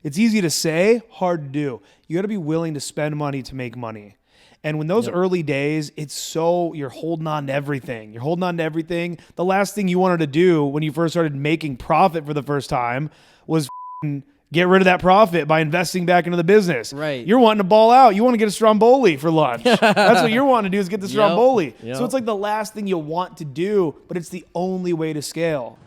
It's easy to say, hard to do. You got to be willing to spend money to make money. And when those early days, you're holding on to everything. You're holding on to everything. The last thing you wanted to do when you first started making profit for the first time was get rid of that profit by investing back into the business. Right. You're wanting to ball out. You want to get a Stromboli for lunch. That's what you're wanting to do is get the Stromboli. Yep. So it's like the last thing you want to do, but it's the only way to scale.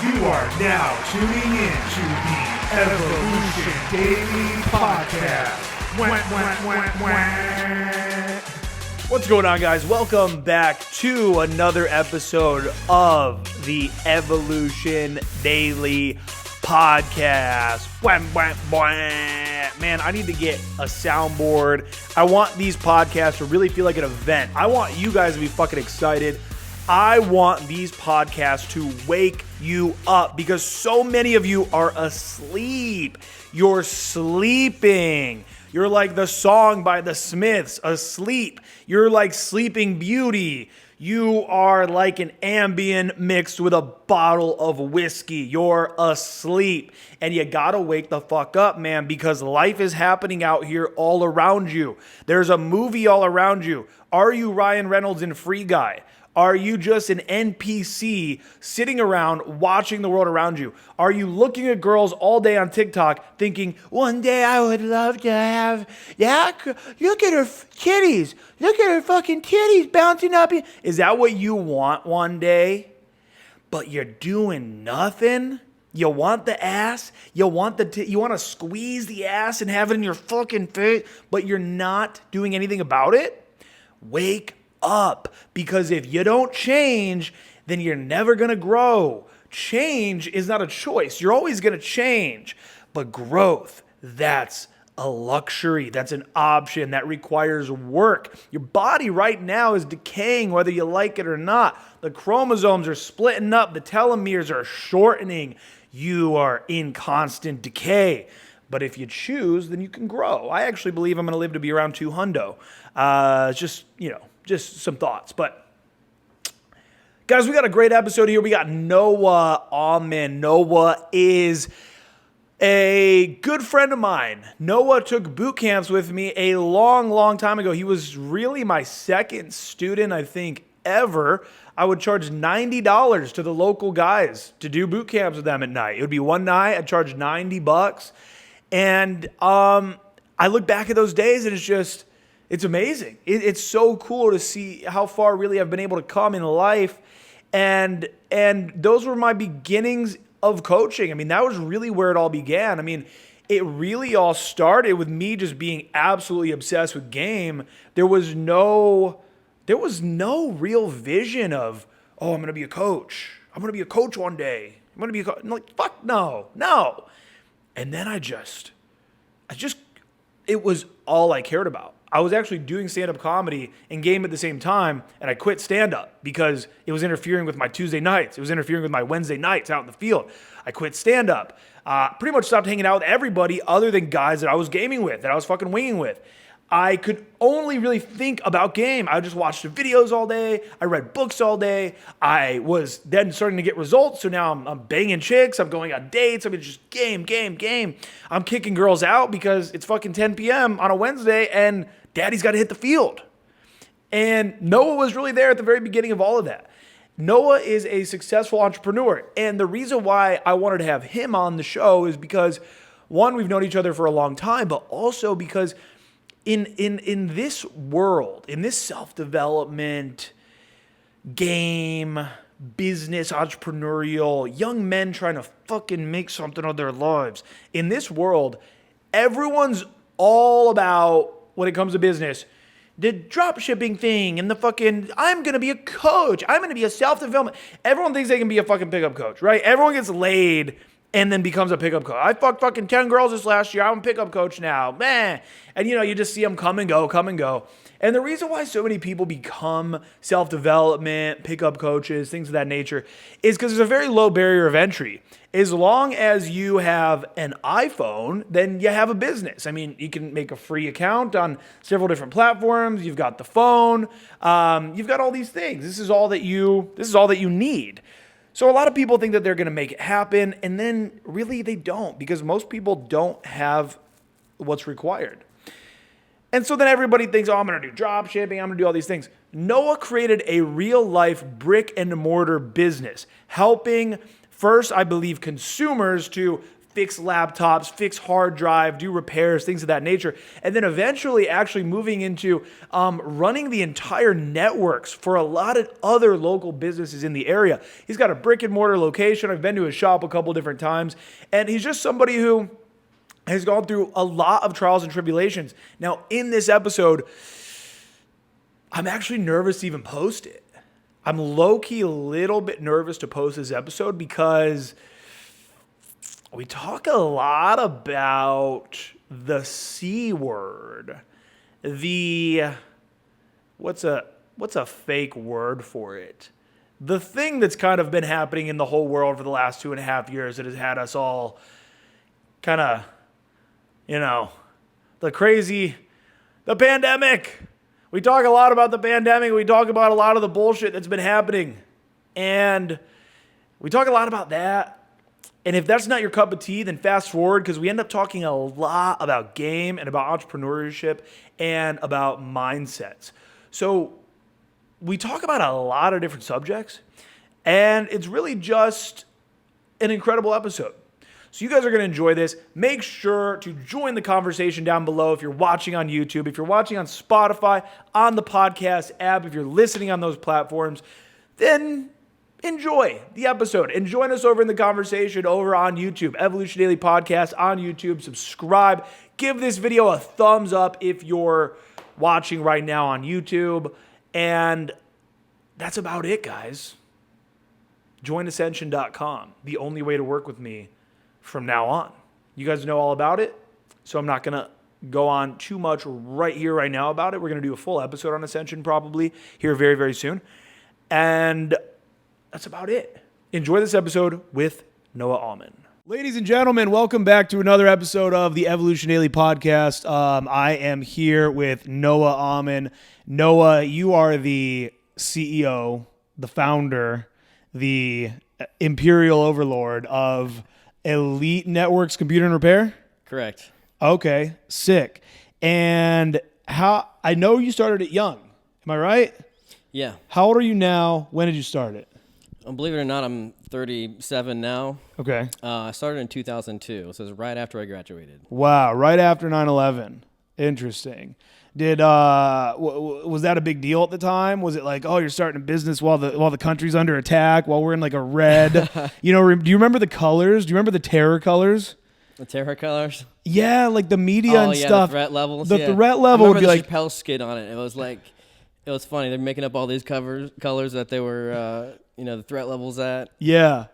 You are now tuning in to the Evolution Daily Podcast. What's going on, guys? Welcome back to another episode of the Evolution Daily Podcast. Man, I need to get a soundboard. I want these podcasts to really feel like an event. I want you guys to be fucking excited. I want these podcasts to wake you up because so many of you are asleep. You're sleeping. You're like the song by the Smiths, Asleep. You're like Sleeping Beauty. You are like an Ambien mixed with a bottle of whiskey. You're asleep. And you gotta wake the fuck up, man, because life is happening out here all around you. There's a movie all around you. Are you Ryan Reynolds in Free Guy? Are you just an NPC sitting around watching the world around you? Are you looking at girls all day on TikTok thinking, one day I would love to have, look at her titties. Look at her fucking titties bouncing up. Is that what you want one day? But you're doing nothing? You want the ass? You want you want to squeeze the ass and have it in your fucking face, but you're not doing anything about it? Wake up, because if you don't change, then you're never going to grow. Change is not a choice. You're always going to change, but growth, that's a luxury. That's an option that requires work. Your body right now is decaying whether you like it or not. The chromosomes are splitting up. The telomeres are shortening. You are in constant decay. But if you choose, then you can grow. I actually believe I'm going to live to be around 200. Just some thoughts. But guys, we got a great episode here. We got Noah Auman. Noah is a good friend of mine. Noah took boot camps with me a long time ago. He was really my second student, I think, ever. I would charge $90 to the local guys to do boot camps with them at night. It would be one night. I'd charge $90. And I look back at those days and it's amazing. It's so cool to see how far really I've been able to come in life. And those were my beginnings of coaching. I mean, that was really where it all began. I mean, it really all started with me just being absolutely obsessed with game. There was no real vision of, I'm going to be a coach. I'm going to be a coach one day. I'm going to be a coach. I'm like, fuck no. And then it was all I cared about. I was actually doing stand-up comedy and game at the same time, and I quit stand-up because it was interfering with my Tuesday nights. It was interfering with my Wednesday nights out in the field. I quit stand-up. Pretty much stopped hanging out with everybody other than guys that I was gaming with, that I was fucking winging with. I could only really think about game. I just watched the videos all day. I read books all day. I was then starting to get results. So now I'm banging chicks. I'm going on dates. I'm just game. I'm kicking girls out because it's fucking 10 p.m. on a Wednesday and daddy's got to hit the field. And Noah was really there at the very beginning of all of that. Noah is a successful entrepreneur. And the reason why I wanted to have him on the show is because, one, we've known each other for a long time, but also because in this world, in this self-development, game, business, entrepreneurial, young men trying to fucking make something of their lives, in this world, everyone's all about, when it comes to business, the drop shipping thing and the fucking, I'm going to be a coach. I'm going to be a self-development. Everyone thinks they can be a fucking pickup coach, right? Everyone gets laid and then becomes a pickup coach. I fucked fucking 10 girls this last year. I'm a pickup coach now. Man. And you just see them come and go. And the reason why so many people become self-development, pickup coaches, things of that nature, is because there's a very low barrier of entry. As long as you have an iPhone, then you have a business. I mean, you can make a free account on several different platforms. You've got the phone. You've got all these things. This is all that you need. So a lot of people think that they're going to make it happen, and then really they don't, because most people don't have what's required. And so then everybody thinks, oh, I'm going to do drop shipping. I'm going to do all these things. Noah created a real-life brick-and-mortar business, helping first, I believe, consumers to fix laptops, fix hard drive, do repairs, things of that nature, and then eventually actually moving into running the entire networks for a lot of other local businesses in the area. He's got a brick-and-mortar location. I've been to his shop a couple different times, and he's just somebody who has gone through a lot of trials and tribulations. Now, in this episode, I'm actually nervous to even post it. I'm low-key a little bit nervous to post this episode because we talk a lot about the C word. What's a fake word for it? The thing that's kind of been happening in the whole world for the last 2.5 years that has had us all kind of, the pandemic. We talk a lot about the pandemic. We talk about a lot of the bullshit that's been happening. And we talk a lot about that. And if that's not your cup of tea, then fast forward, because we end up talking a lot about game and about entrepreneurship and about mindsets. So we talk about a lot of different subjects, and it's really just an incredible episode. So you guys are going to enjoy this. Make sure to join the conversation down below if you're watching on YouTube, if you're watching on Spotify, on the podcast app, if you're listening on those platforms, then enjoy the episode and join us over in the conversation over on YouTube. Evolution Daily Podcast on YouTube. Subscribe. Give this video a thumbs up if you're watching right now on YouTube. And that's about it, guys. JoinAscension.com. The only way to work with me from now on. You guys know all about it, so I'm not going to go on too much right here, right now about it. We're going to do a full episode on Ascension probably here very, very soon. And that's about it. Enjoy this episode with Noah Auman. Ladies and gentlemen, welcome back to another episode of the Evolution Daily Podcast. I am here with Noah Auman. Noah, you are the CEO, the founder, the imperial overlord of Elite Networks Computer and Repair? Correct. Okay, sick. And I know you started it young. Am I right? Yeah. How old are you now? When did you start it? Believe it or not, I'm 37 now. Okay. I started in 2002, so it was right after I graduated. Wow, right after 9/11. Interesting. Did was that a big deal at the time? Was it like, oh, you're starting a business while the country's under attack, while we're in like a red? Do you remember the colors? Do you remember the terror colors? The terror colors? Yeah, like the media and stuff. The threat levels. The threat level would be like Chappelle skit on it. It was funny. They're making up all these colors that they were, the threat levels at. Yeah.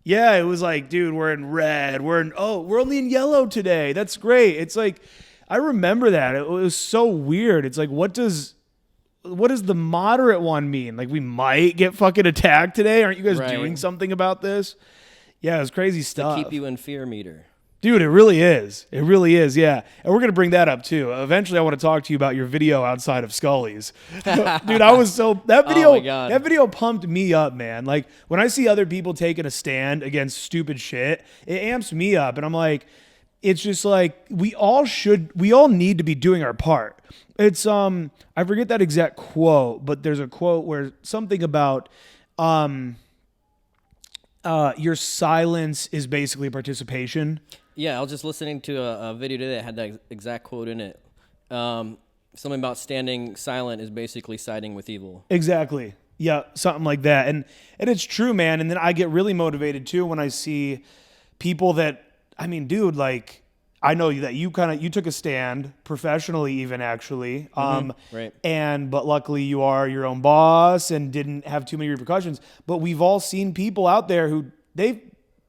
Yeah, it was like, dude, we're in red. We're only in yellow today. That's great. It's like, I remember that. It was so weird. It's like, what does the moderate one mean? Like, we might get fucking attacked today. Aren't you guys doing something about this? Yeah, it was crazy stuff. To keep you in fear meter. Dude, it really is. It really is, yeah. And we're going to bring that up, too. Eventually, I want to talk to you about your video outside of Scully's. Dude, I was that video, oh my God. That video pumped me up, man. Like, when I see other people taking a stand against stupid shit, it amps me up. And I'm like, it's just like, we all need to be doing our part. It's, I forget that exact quote, but there's a quote where something about, your silence is basically participation. Yeah, I was just listening to a video today that had that exact quote in it. Something about standing silent is basically siding with evil. Exactly. Yeah, something like that. And it's true, man. And then I get really motivated too when I see people that, I mean, dude, like, I know that you took a stand professionally, even actually. Right. But luckily you are your own boss and didn't have too many repercussions. But we've all seen people out there who they've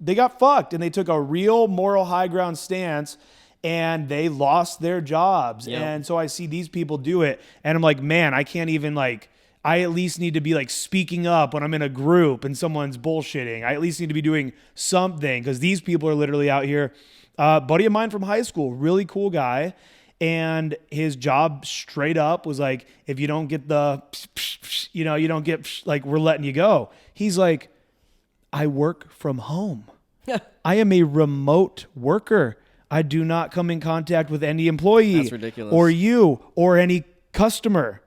they got fucked, and they took a real moral high ground stance, and they lost their jobs. Yep. And so I see these people do it, and I'm like, man, I can't even like. I at least need to be like speaking up when I'm in a group and someone's bullshitting. I at least need to be doing something, because these people are literally out here. Buddy of mine from high school, really cool guy. And his job straight up was like, if you don't get the, you don't get, like, we're letting you go. He's like, I work from home. I am a remote worker. I do not come in contact with any employee. That's ridiculous. Or you or any customer.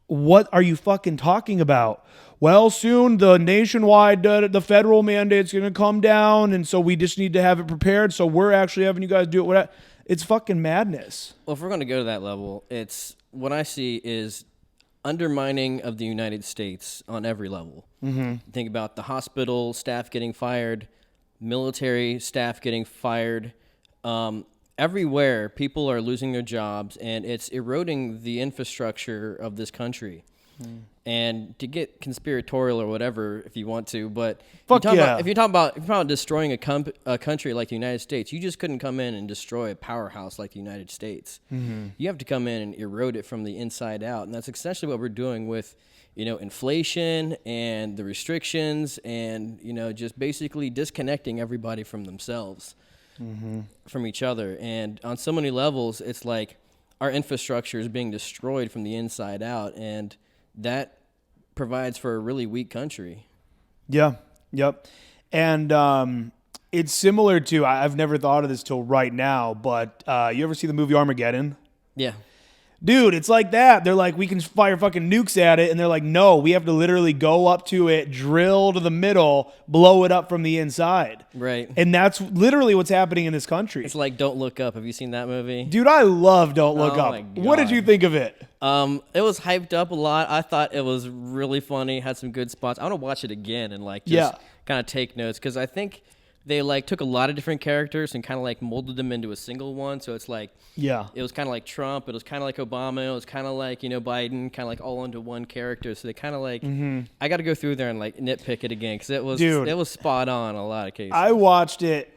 What are you fucking talking about? Well, soon the nationwide, the federal mandate's going to come down, and so we just need to have it prepared. So we're actually having you guys do it. It's fucking madness. Well, if we're going to go to that level, it's what I see is undermining of the United States on every level. Mm-hmm. Think about the hospital staff getting fired, military staff getting fired. Everywhere, people are losing their jobs, and it's eroding the infrastructure of this country. And to get conspiratorial or whatever, if you want to, but if you're talking about destroying a country like the United States, you just couldn't come in and destroy a powerhouse like the United States. Mm-hmm. You have to come in and erode it from the inside out, and that's essentially what we're doing with, inflation and the restrictions, and just basically disconnecting everybody from themselves. Mm-hmm. From each other. And on so many levels, it's like our infrastructure is being destroyed from the inside out, and that provides for a really weak country. Yeah. Yep. And it's similar to, I've never thought of this till right now, but you ever see the movie Armageddon? Yeah. Dude, it's like that. They're like, we can fire fucking nukes at it. And they're like, no, we have to literally go up to it, drill to the middle, blow it up from the inside. Right. And that's literally what's happening in this country. It's like Don't Look Up. Have you seen that movie? Dude, I love Don't Look Up. My God. What did you think of it? It was hyped up a lot. I thought it was really funny, had some good spots. I want to watch it again and kind of take notes, because I think they took a lot of different characters and kind of molded them into a single one. So it's it was kind of like Trump, it was kind of like Obama, it was kind of like Biden, kind of all into one character. So they kind of I got to go through there and nitpick it again, because it was spot on in a lot of cases. I watched it,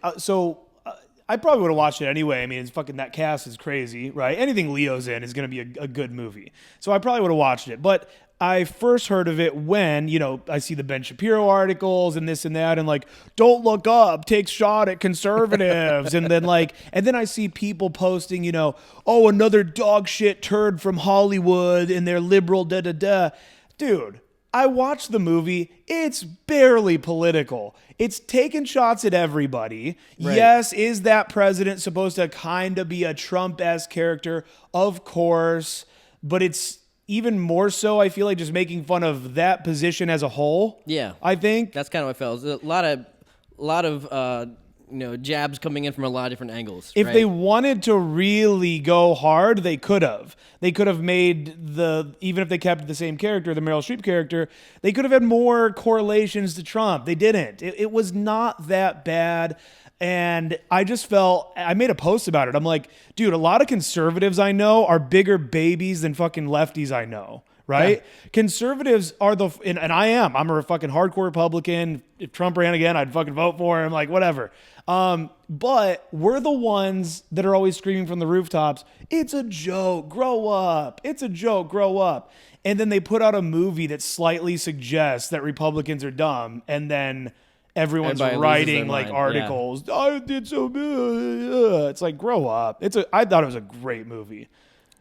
I probably would have watched it anyway. I mean, it's fucking, that cast is crazy, right? Anything Leo's in is going to be a good movie. So I probably would have watched it, but I first heard of it when, I see the Ben Shapiro articles and this and that, and Don't Look Up takes shot at conservatives. and then I see people posting, oh, another dog shit turd from Hollywood and their liberal da-da-da. Dude, I watched the movie. It's barely political. It's taking shots at everybody. Right. Yes, is that president supposed to kind of be a Trump-esque character? Of course. But it's even more so, I feel like, just making fun of that position as a whole. Yeah. I think. That's kind of what I felt. It was a lot of jabs coming in from a lot of different angles. If they wanted to really go hard, they could have. They could have made even if they kept the same character, the Meryl Streep character, they could have had more correlations to Trump. They didn't. It was not that bad. And I just felt, I made a post about it. I'm like, dude, a lot of conservatives I know are bigger babies than fucking lefties I know. Right? Yeah. Conservatives are and I'm a fucking hardcore Republican. If Trump ran again, I'd fucking vote for him, whatever. But we're the ones that are always screaming from the rooftops, it's a joke, grow up. It's a joke, grow up. And then they put out a movie that slightly suggests that Republicans are dumb, and then everyone's writing articles. Yeah. I did so good. It's grow up. I thought it was a great movie.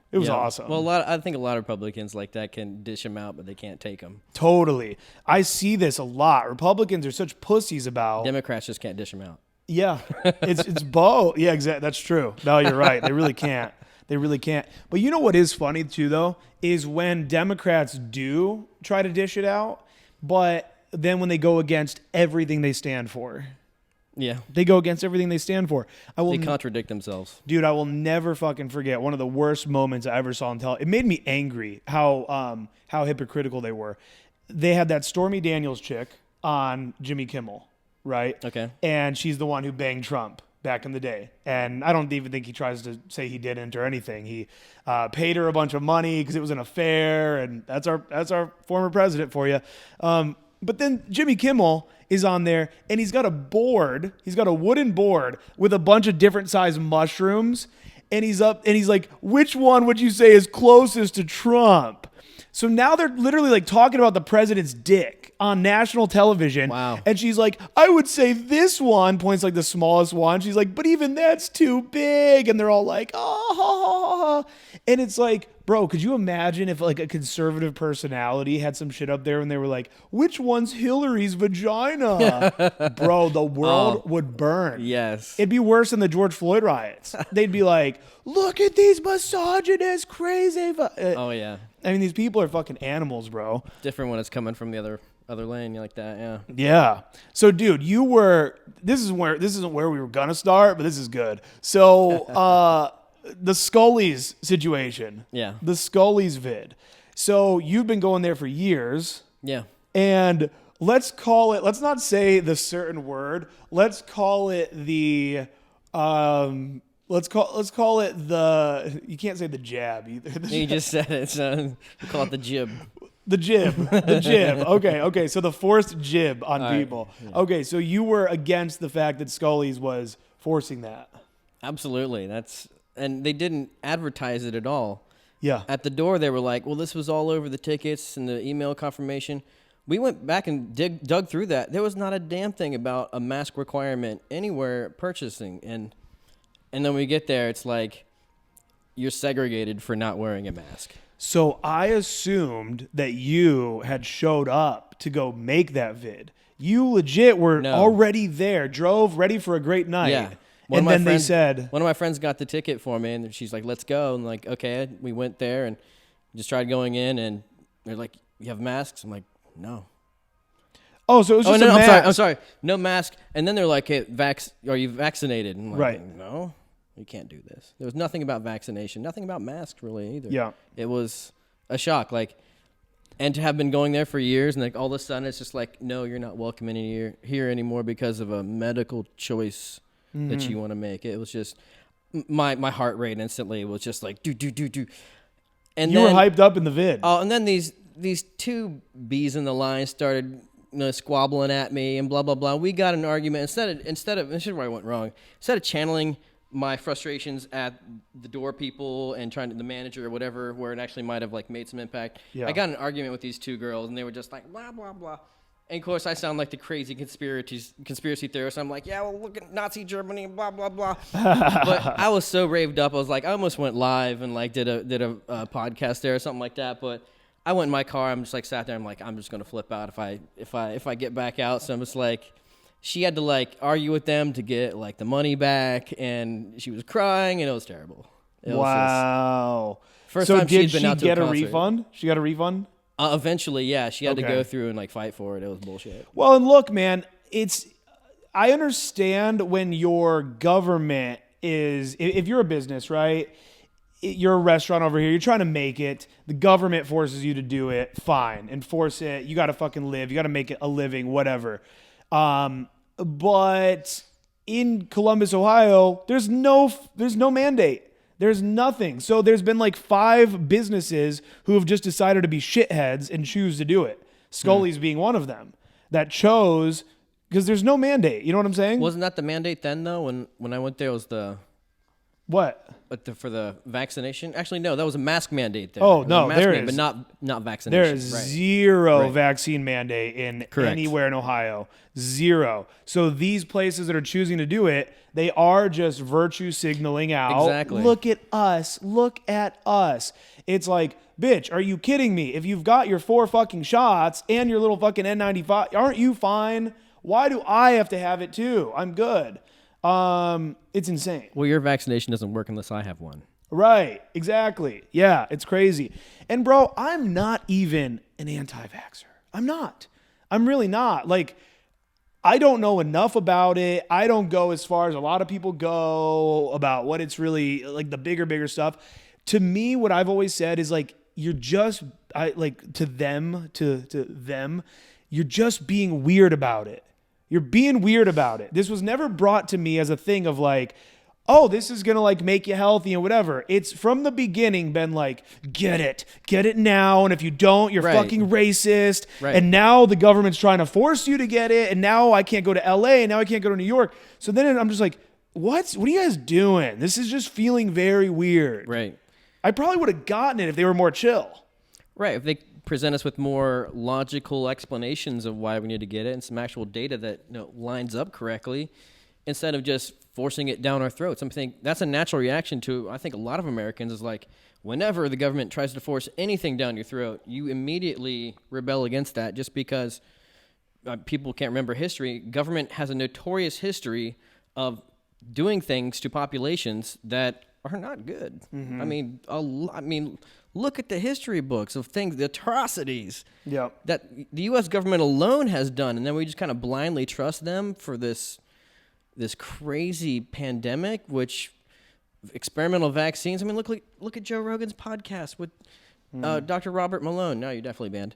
It was awesome. Well, I think a lot of Republicans like that can dish them out, but they can't take them. Totally. I see this a lot. Republicans are such pussies about. Democrats just can't dish them out. Yeah. It's both. Yeah, exactly. That's true. No, you're right. They really can't. They really can't. But you know what is funny too, though, is when Democrats do try to dish it out, but then when they go against everything they stand for. Yeah. They go against everything they stand for. They contradict themselves. Dude, I will never fucking forget one of the worst moments I ever saw on television. It made me angry how hypocritical they were. They had that Stormy Daniels chick on Jimmy Kimmel, right? Okay. And she's the one who banged Trump back in the day. And I don't even think he tries to say he didn't or anything. He paid her a bunch of money because it was an affair, and that's our former president for you. But then Jimmy Kimmel is on there, and he's got a board. He's got a wooden board with a bunch of different size mushrooms, and he's up, and he's like, which one would you say is closest to Trump? So now they're literally like talking about the president's dick on national television. Wow. And she's like, I would say this one, points like the smallest one. She's like, but even that's too big. And they're all like, oh. And it's like, bro, could you imagine if like a conservative personality had some shit up there and they were like, which one's Hillary's vagina? Bro, the world would burn. Yes. It'd be worse than the George Floyd riots. They'd be like, look at these misogynist, crazy. Oh, yeah. I mean, these people are fucking animals, bro. Different when it's coming from the other lane. You like that, yeah. Yeah. So, dude, this isn't where we were gonna start, but this is good. So, the Scully's situation. Yeah. The Scully's vid. So you've been going there for years. Yeah. And let's not say the certain word. Let's call it the let's call it the, you can't say the jab either. You just said it, so we call it the jib. The jib. The jib. Okay. So the forced jib on All right. people. Yeah. Okay, so you were against the fact that Scully's was forcing that. Absolutely. And they didn't advertise it at all. Yeah. At the door, they were like, well, this was all over the tickets and the email confirmation. We went back and dug through that. There was not a damn thing about a mask requirement anywhere purchasing. And then we get there, it's like you're segregated for not wearing a mask. So I assumed that you had showed up to go make that vid. You legit were already there, drove, ready for a great night. Yeah. They said... One of my friends got the ticket for me, and she's like, let's go. And like, okay, we went there and just tried going in, and they're like, you have masks? I'm like, no. Oh, so it was just a mask. I'm sorry. No mask. And then they're like, hey, are you vaccinated? And I'm like, right. No, you can't do this. There was nothing about vaccination, nothing about masks really either. Yeah. It was a shock. And to have been going there for years, and like all of a sudden it's just like, no, you're not welcome here anymore because of a medical choice that you want to make. It was just my heart rate instantly was just like do. And you were hyped up in the vid. Oh, and then these two bees in the line started squabbling at me and blah blah blah. We got an argument instead of this is where I went wrong. Instead of channeling my frustrations at the door people and trying to the manager or whatever, where it actually might have like made some impact. Yeah. I got in an argument with these two girls, and they were just like blah blah blah. And of course, I sound like the crazy conspiracy theorist. I'm like, yeah, well, look at Nazi Germany, blah blah blah. But I was so raved up. I was like, I almost went live and like did a podcast there or something like that. But I went in my car. I'm just like sat there. I'm like, I'm just gonna flip out if I get back out. So I'm just like, she had to like argue with them to get like the money back, and she was crying, and it was terrible. Wow. First so time did she'd been she out to get a a concert. refund? She got a refund? Eventually, yeah. She had to Okay. go through and like fight for it. It was bullshit. Well, and look, man, I understand when your government is, if you're a business, right? You're a restaurant over here. You're trying to make it. The government forces you to do it. Fine. Enforce it. You got to fucking live. You got to make it a living, whatever. But in Columbus, Ohio, there's no mandate. There's nothing. So there's been like 5 businesses who have just decided to be shitheads and choose to do it. Scully's being one of them that chose because there's no mandate. You know what I'm saying? Wasn't that the mandate then, though? When I went there, was the What? for the vaccination? Actually, no, that was a mask mandate there. Oh, It was no, a mask there mandate, is. but not vaccination. There is Right. zero Right. vaccine mandate in Correct. anywhere in Ohio. Zero. So these places that are choosing to do it, they are just virtue signaling out. Exactly. Look at us. Look at us. It's like, bitch, are you kidding me? If you've got your 4 fucking shots and your little fucking N95, aren't you fine? Why do I have to have it too? I'm good. It's insane. Well, your vaccination doesn't work unless I have one. Right. Exactly. Yeah, it's crazy. And bro, I'm not even an anti-vaxxer. I'm not. I'm really not. Like, I don't know enough about it. I don't go as far as a lot of people go about what it's really like the bigger stuff. To me, what I've always said is like, you're just to them, you're just being weird about it. You're being weird about it. This was never brought to me as a thing of like, oh, this is going to like make you healthy and whatever. It's from the beginning been like, get it now. And if you don't, you're fucking racist. Right. And now the government's trying to force you to get it. And now I can't go to LA and now I can't go to New York. So then I'm just like, what are you guys doing? This is just feeling very weird. Right. I probably would have gotten it if they were more chill. Right. If they present us with more logical explanations of why we need to get it and some actual data that lines up correctly, instead of just forcing it down our throats. I think that's a natural reaction to, I think, a lot of Americans is like, whenever the government tries to force anything down your throat, you immediately rebel against that just because people can't remember history. Government has a notorious history of doing things to populations that are not good. I mean, look at the history books of things, the atrocities that the U.S. government alone has done, and then we just kind of blindly trust them for this crazy pandemic, which experimental vaccines. I mean, look at Joe Rogan's podcast with Dr. Robert Malone. No, you're definitely banned.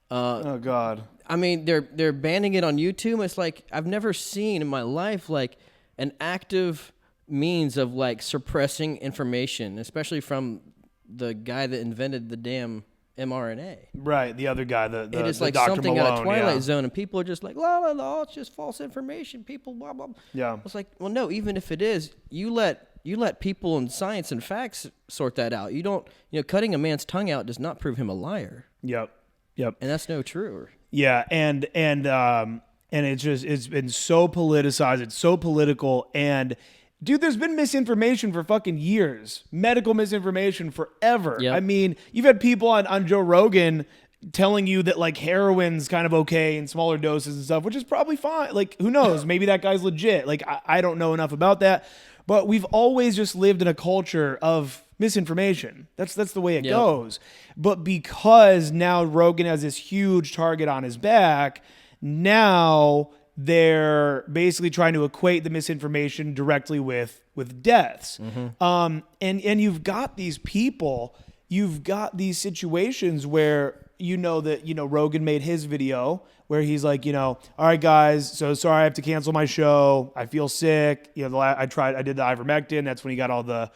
Oh God. I mean, they're banning it on YouTube. It's like I've never seen in my life like an active means of like suppressing information, especially from the guy that invented the damn mRNA. Right, the other guy, the it is the like Dr. something Malone, out of Twilight Zone, and people are just like, la, it's just false information. People, blah blah. Yeah. It's like, well, no. Even if it is, you let people in science and facts sort that out. You don't, cutting a man's tongue out does not prove him a liar. Yep. And that's no true. Yeah, and it's been so politicized, it's so political, and dude, there's been misinformation for fucking years. Medical misinformation forever. Yep. I mean, you've had people on Joe Rogan telling you that like heroin's kind of okay in smaller doses and stuff, which is probably fine. Like, who knows? Maybe that guy's legit. Like, I don't know enough about that. But we've always just lived in a culture of misinformation. That's the way it goes. But because now Rogan has this huge target on his back, now they're basically trying to equate the misinformation directly with deaths. And you've got these people, you've got these situations where Rogan made his video where he's like, all right, guys, so sorry I have to cancel my show. I feel sick. I did the ivermectin. That's when he got all the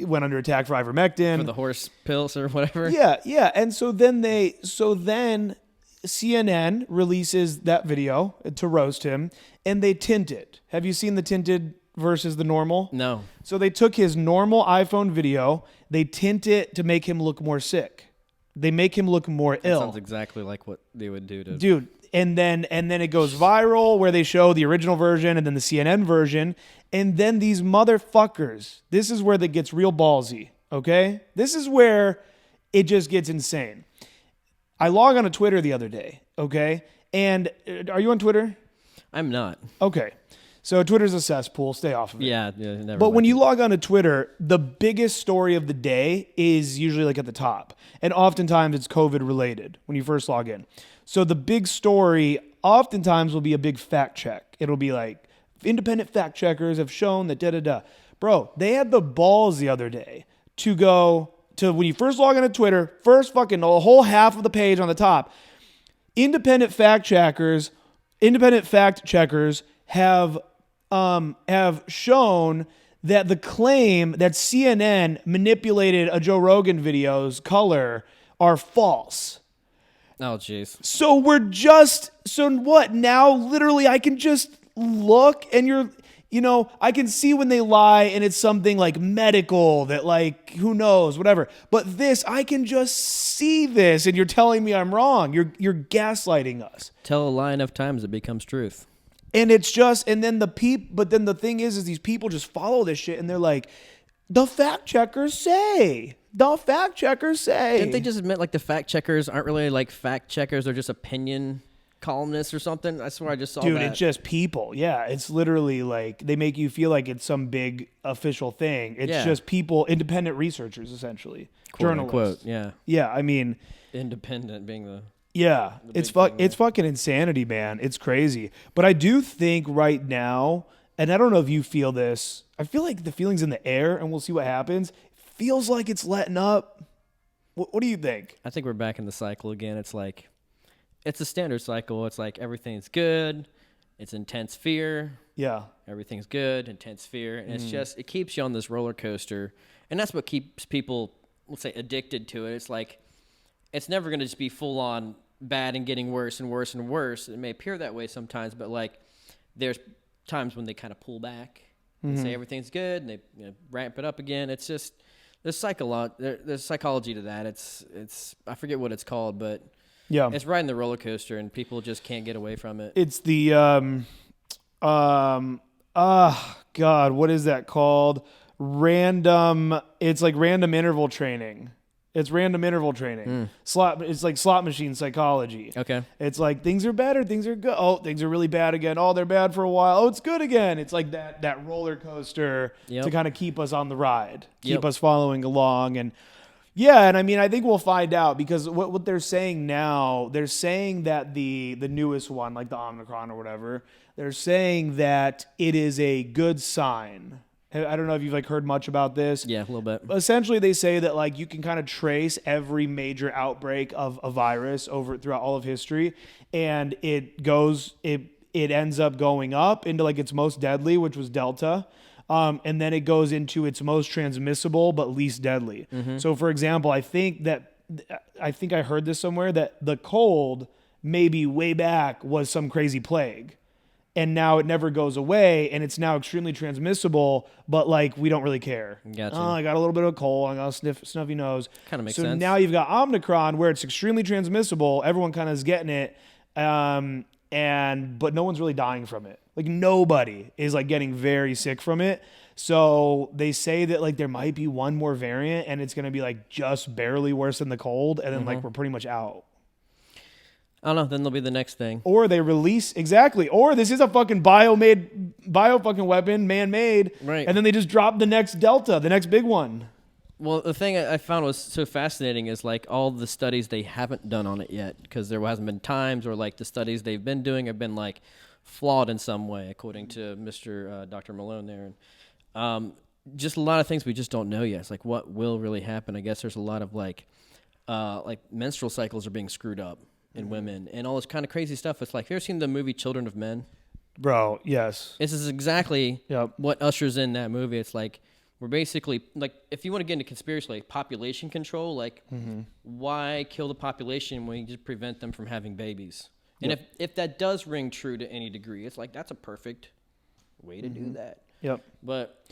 went under attack for ivermectin. For the horse pills or whatever. Yeah. And so then CNN releases that video to roast him, and they tint it. Have you seen the tinted versus the normal? No. So they took his normal iPhone video, they tint it to make him look more sick. They make him look more ill. Sounds exactly like what they would do to... Dude, and then it goes viral where they show the original version and then the CNN version, and then these motherfuckers, this is where that gets real ballsy, okay? This is where it just gets insane. I log on to Twitter the other day, okay? And are you on Twitter? I'm not. Okay. So Twitter's a cesspool. Stay off of it. Yeah, never. But when you log on to Twitter, the biggest story of the day is usually like at the top. And oftentimes it's COVID related when you first log in. So the big story oftentimes will be a big fact check. It'll be like, independent fact checkers have shown that da-da-da. Bro, they had the balls the other day to go to, when you first log into Twitter, first fucking the whole half of the page on the top, independent fact checkers have shown that the claim that CNN manipulated a Joe Rogan video's color are false. Oh, jeez. So what? Now, literally, I can just look and I can see when they lie and it's something like medical that like, who knows, whatever. But this, I can just see this and you're telling me I'm wrong. You're gaslighting us. Tell a lie enough times, it becomes truth. And it's just, and then but then the thing is these people just follow this shit and they're like, the fact checkers say. Didn't they just admit like the fact checkers aren't really like fact checkers? They're just opinion columnists or something? I swear I just saw that. Dude, it's just people. Yeah, it's literally like they make you feel like it's some big official thing. It's just people, independent researchers, essentially. Quote, journalists. unquote, yeah. Yeah, I mean. Independent being the... Yeah, it's fucking insanity, man. It's crazy. But I do think right now, and I don't know if you feel this, I feel like the feeling's in the air, and we'll see what happens. Feels like it's letting up. What do you think? I think we're back in the cycle again. It's like, it's a standard cycle. It's like everything's good. It's intense fear. Yeah. Everything's good, intense fear. And it's just, it keeps you on this roller coaster. And that's what keeps people, let's say, addicted to it. It's like, it's never going to just be full on bad and getting worse and worse and worse. It may appear that way sometimes, but like, there's times when they kind of pull back and say everything's good and they ramp it up again. It's just, there's psychology to that. It's I forget what it's called, but Yeah. it's riding the roller coaster and people just can't get away from it. It's the God, what is that called? It's like random interval training. It's random interval training. It's like slot machine psychology. Okay. It's like things are better, things are good. Oh, things are really bad again. Oh, they're bad for a while. Oh, it's good again. It's like that roller coaster to kind of keep us on the ride, keep us following along. And yeah, and I mean, I think we'll find out because what they're saying now, they're saying that the newest one, like the Omicron or whatever, they're saying that it is a good sign. I don't know if you've like heard much about this. Yeah, a little bit. Essentially, they say that like you can kind of trace every major outbreak of a virus throughout all of history, and it ends up going up into like its most deadly, which was Delta. And then it goes into its most transmissible but least deadly. So, for example, I think I heard this somewhere that the cold maybe way back was some crazy plague. And now it never goes away, and it's now extremely transmissible, but like we don't really care. Gotcha. Oh, I got a little bit of a cold. I got a snuffy nose. Kind of makes so sense. Now you've got Omicron, where it's extremely transmissible. Everyone kind of is getting it, but no one's really dying from it. Like nobody is like getting very sick from it. So they say that like there might be one more variant, and it's gonna be like just barely worse than the cold, and then like we're pretty much out. I don't know. Then there'll be the next thing. Or they release or this is a fucking bio fucking weapon, man-made, Right. And then they just drop the next Delta, the next big one. Well, the thing I found was so fascinating is like all the studies they haven't done on it yet because there hasn't been times or like the studies they've been doing have been like flawed in some way, according to Dr. Malone there. And just a lot of things we just don't know yet. It's like what will really happen. I guess there's a lot of like menstrual cycles are being screwed up in women and all this kind of crazy stuff. It's like, have you ever seen the movie Children of Men? Bro, yes. This is exactly what ushers in that movie. It's like, we're basically, like, if you want to get into conspiracy, like population control, like, why kill the population when you just prevent them from having babies? And if that does ring true to any degree, it's like, that's a perfect way to do that. Yep. But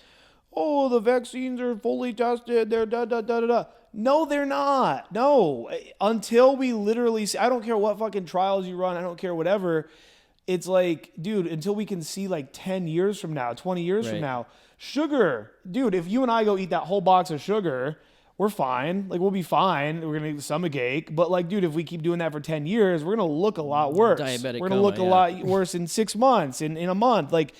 oh, the vaccines are fully tested. They're da-da-da-da-da. No, they're not. No. Until we literally see, I don't care what fucking trials you run. I don't care whatever. It's like, dude, until we can see like 10 years from now, 20 years from now, sugar. Dude, if you and I go eat that whole box of sugar, we're fine. Like, we'll be fine. We're going to get stomach ache. But like, dude, if we keep doing that for 10 years, we're going to look a lot worse. Diabetic we're going to look a lot worse in 6 months, in a month. Like,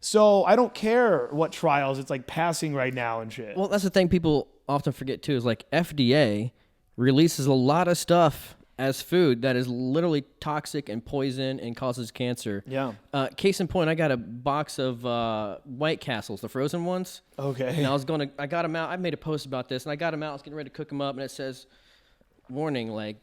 so I don't care what trials it's like passing right now and shit. well, that's the thing people often forget too, is like FDA releases a lot of stuff as food that is literally toxic and poison and causes cancer. Yeah. Case in point, I got a box of White Castles, the frozen ones. Okay. And I got them out. I made a post about this, and I got them out. I was getting ready to cook them up, and it says, warning, like,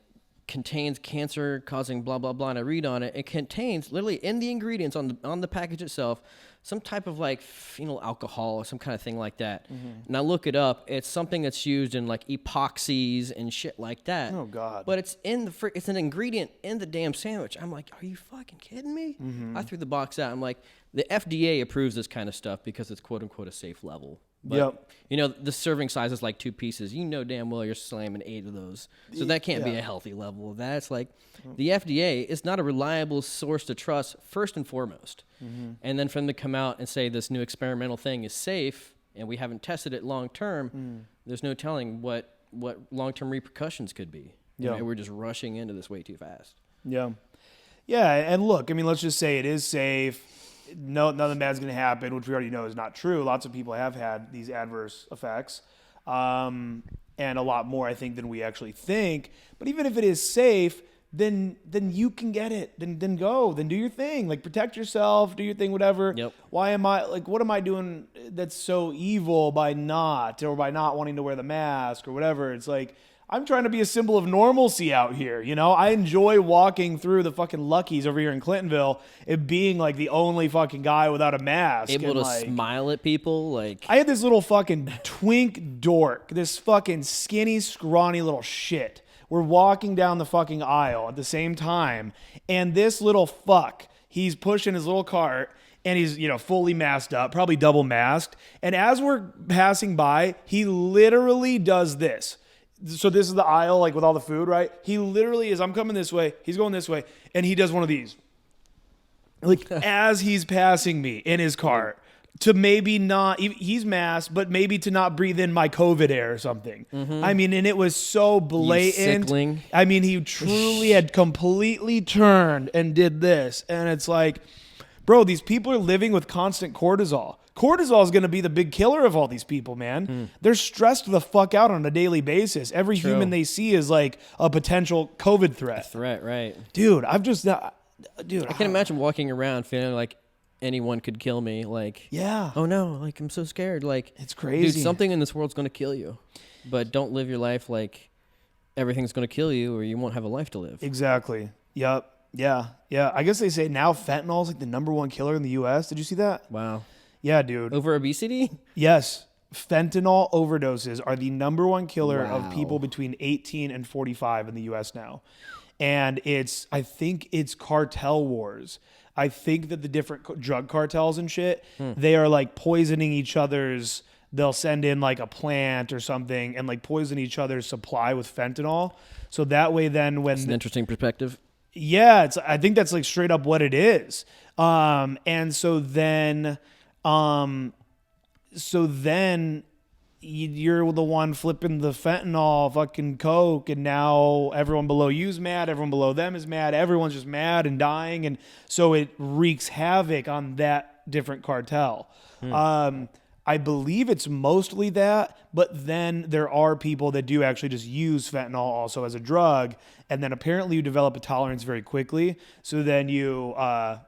contains cancer causing blah, blah, blah. And I read on it. It contains, literally in the ingredients on the package itself, some type of like phenyl alcohol or some kind of thing like that. And I look it up. It's something that's used in like epoxies and shit like that. Oh, God. But it's it's an ingredient in the damn sandwich. I'm like, are you fucking kidding me? I threw the box out. I'm like, the FDA approves this kind of stuff because it's quote unquote a safe level. But, you know, the serving size is like 2 pieces. You know damn well you're slamming 8 of those. So that can't be a healthy level of that. It's like the FDA is not a reliable source to trust, first and foremost. And then for them to come out and say this new experimental thing is safe and we haven't tested it long term, there's no telling what long-term repercussions could be. Yeah. And we're just rushing into this way too fast. Yeah. Yeah, and look, I mean, let's just say it is safe. No, nothing bad's going to happen, which we already know is not true. Lots of people have had these adverse effects, and a lot more, I think, than we actually think. But even if it is safe, then you can get it. Then go. Then do your thing. Like, protect yourself. Do your thing. Whatever. Yep. Why am I like? What am I doing that's so evil by not wanting to wear the mask or whatever? It's like, I'm trying to be a symbol of normalcy out here. You know, I enjoy walking through the fucking Luckies over here in Clintonville and being like the only fucking guy without a mask. Able and, to like, smile at people. Like, I had this little fucking twink dork, this fucking skinny, scrawny little shit. We're walking down the fucking aisle at the same time, and this little fuck, he's pushing his little cart, and he's, you know, fully masked up, probably double masked. And as we're passing by, he literally does this. So this is the aisle, like, with all the food, right? He literally is, I'm coming this way, he's going this way, and he does one of these. Like, as he's passing me in his cart. To maybe not, he's masked, but maybe to not breathe in my COVID air or something. Mm-hmm. I mean, and it was so blatant. Sickling. I mean, he truly had completely turned and did this. And it's like, bro, these people are living with constant cortisol. Cortisol is going to be the big killer of all these people, man. They're stressed the fuck out on a daily basis. Every human they see is like a potential COVID threat. right. Dude, I've just, dude. I can imagine walking around feeling like anyone could kill me. Like, Yeah. oh no, like, I'm so scared. Like, It's crazy. Dude, something in this world's going to kill you. But don't live your life like everything's going to kill you or you won't have a life to live. Exactly. Yep. Yeah. Yeah. I guess they say now fentanyl is like the #1 killer in the U.S. Did you see that? Wow. Yeah, dude. Over obesity? Yes. Fentanyl overdoses are the #1 killer Wow. of people between 18 and 45 in the U.S. now. And I think it's cartel wars. I think that the different drug cartels and shit, they are like poisoning each other's, they'll send in like a plant or something and like poison each other's supply with fentanyl. So that way then when... It's an interesting perspective. Yeah, I think that's like straight up what it is. And so then you're the one flipping the fentanyl fucking coke, and now everyone below you's mad, everyone below them is mad, everyone's just mad and dying, and so it wreaks havoc on that different cartel. I believe it's mostly that, but then there are people that do actually just use fentanyl also as a drug, and then apparently you develop a tolerance very quickly, so then you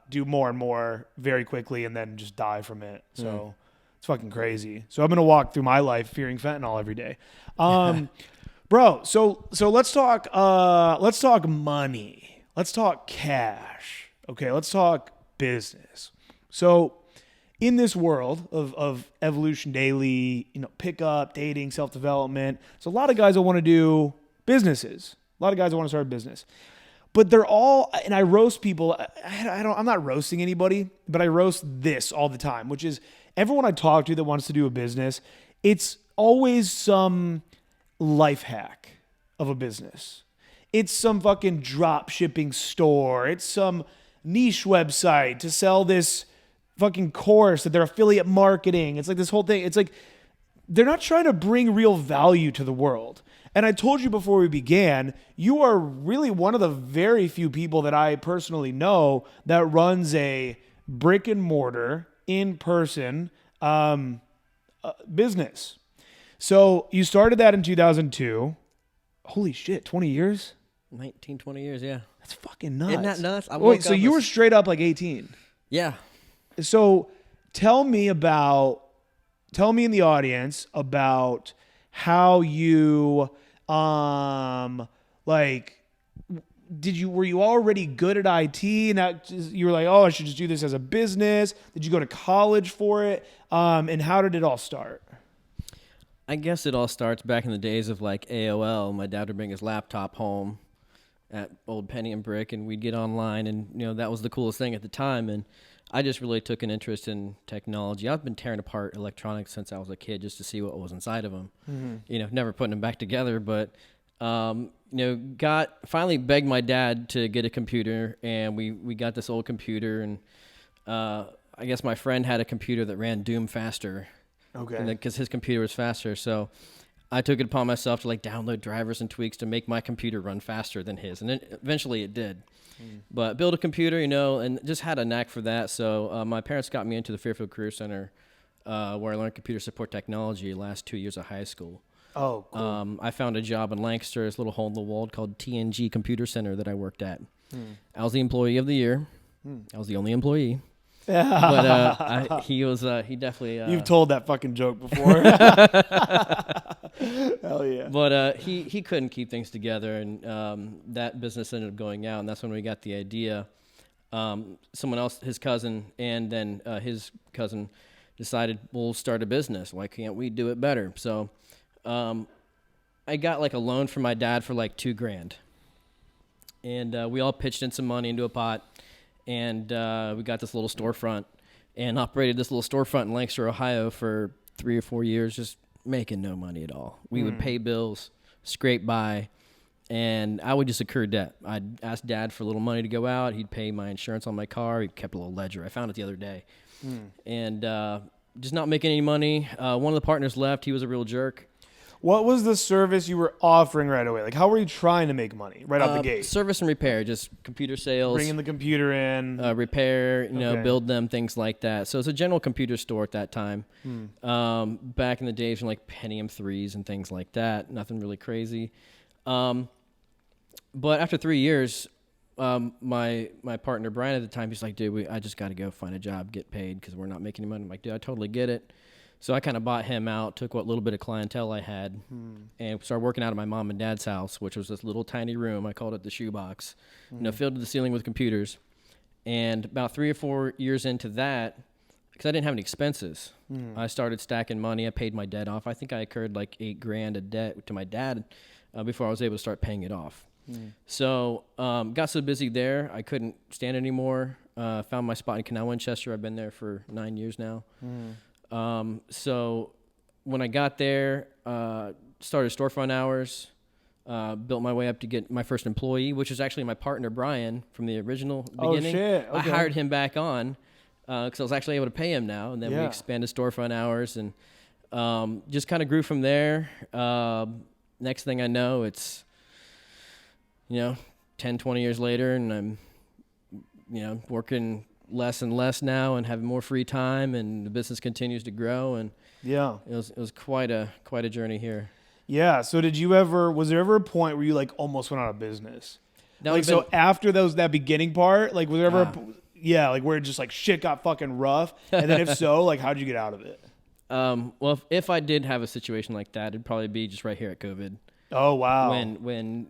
do more and more very quickly and then just die from it. So it's fucking crazy. So I'm going to walk through my life fearing fentanyl every day. Bro, so let's talk money. Let's talk cash. Okay, let's talk business. So in this world of Evolution Daily, you know, pickup, dating, self-development, so a lot of guys that want to do businesses. A lot of guys that want to start a business. But they're all, and I roast people. I'm not roasting anybody, but I roast this all the time, which is everyone I talk to that wants to do a business, it's always some life hack of a business. It's some fucking drop shipping store. It's some niche website to sell this fucking course that they're affiliate marketing. It's like this whole thing. It's like they're not trying to bring real value to the world. And I told you before we began, you are really one of the very few people that I personally know that runs a brick and mortar, in-person business. So you started that in 2002. Holy shit, 20 years? 19, 20 years, yeah. That's fucking nuts. Isn't that nuts? Wait, so you were straight up like 18? Yeah. So tell me in the audience about how you were you already good at IT and that you were like, oh, I should just do this as a business? Did you go to college for it? And how did it all start? I guess it all starts back in the days of like AOL. My dad would bring his laptop home at old Penny and Brick, and we'd get online, and you know that was the coolest thing at the time. And I just really took an interest in technology. I've been tearing apart electronics since I was a kid just to see what was inside of them. Mm-hmm. You know, never putting them back together, but finally begged my dad to get a computer, and we got this old computer, and I guess my friend had a computer that ran Doom faster. Okay. Because his computer was faster, so I took it upon myself to like download drivers and tweaks to make my computer run faster than his, and then eventually it did. But build a computer, you know, and just had a knack for that. So my parents got me into the Fairfield Career Center, where I learned computer support technology the last 2 years of high school. Oh, cool. I found a job in Lancaster, this little hole in the wall called TNG Computer Center that I worked at. I was the employee of the year. I was the only employee. But he definitely... You've told that fucking joke before. Hell yeah. But he couldn't keep things together, and that business ended up going out, and that's when we got the idea. Someone else, his cousin, and then his cousin decided, we'll start a business. Why can't we do it better? So I got like a loan from my dad for like $2,000. And we all pitched in some money into a pot, and we got this little storefront and operated this little storefront in Lancaster, Ohio for 3 or 4 years, just making no money at all. We would pay bills, scrape by, and I would just accrue debt. I'd ask Dad for a little money to go out. He'd pay my insurance on my car. He kept a little ledger. I found it the other day. And just not making any money. One of the partners left. He was a real jerk. What was the service you were offering right away? Like, how were you trying to make money right out the gate? Service and repair, just computer sales. Bringing the computer in. Repair, build them, things like that. So it's a general computer store at that time. Back in the days when like Pentium 3s and things like that. Nothing really crazy. But after 3 years, my partner Brian at the time, he's like, dude, I just got to go find a job, get paid because we're not making any money. I'm like, dude, I totally get it. So I kind of bought him out, took what little bit of clientele I had, and started working out of my mom and dad's house, which was this little tiny room. I called it the shoebox, filled to the ceiling with computers. And about 3 or 4 years into that, because I didn't have any expenses, I started stacking money. I paid my debt off. I think I incurred like $8,000 of debt to my dad before I was able to start paying it off. So got so busy there, I couldn't stand it anymore. Found my spot in Canal Winchester. I've been there for 9 years now. So when I got there, started storefront hours, built my way up to get my first employee, which is actually my partner, Brian, from the original beginning. Oh, shit. Okay. I hired him back on because I was actually able to pay him now. And then we expanded storefront hours and just kind of grew from there. Next thing I know, it's, 10, 20 years later, and I'm, working less and less now and having more free time, and the business continues to grow, and it was quite a journey here. Yeah. So was there ever a point where you like almost went out of business? So after that beginning part, like was there ever like where it just like shit got fucking rough? And then if so, like how'd you get out of it? Well, if I did have a situation like that, it'd probably be just right here at COVID. Oh, wow. When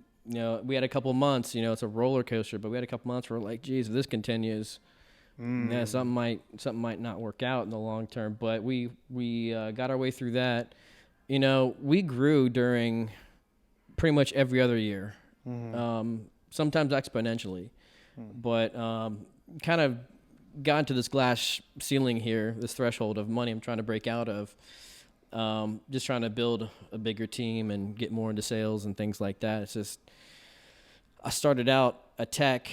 we had a couple months, it's a roller coaster, but we had a couple months where we're like, geez, if this continues, something might not work out in the long term. But we got our way through that. We grew during pretty much every other year, sometimes exponentially, but kind of got into this glass ceiling here, this threshold of money I'm trying to break out of. Just trying to build a bigger team and get more into sales and things like that. It's just, I started out a tech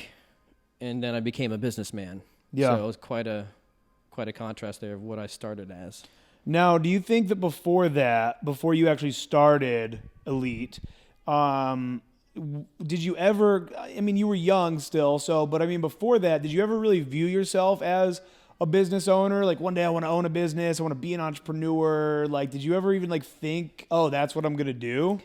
and then I became a businessman. Yeah. So it was quite a contrast there of what I started as. Now, do you think that before you actually started Elite, did you ever, you were young still, but before that, did you ever really view yourself as a business owner? Like one day I want to own a business, I want to be an entrepreneur. Like, did you ever even like think, oh, that's what I'm going to do?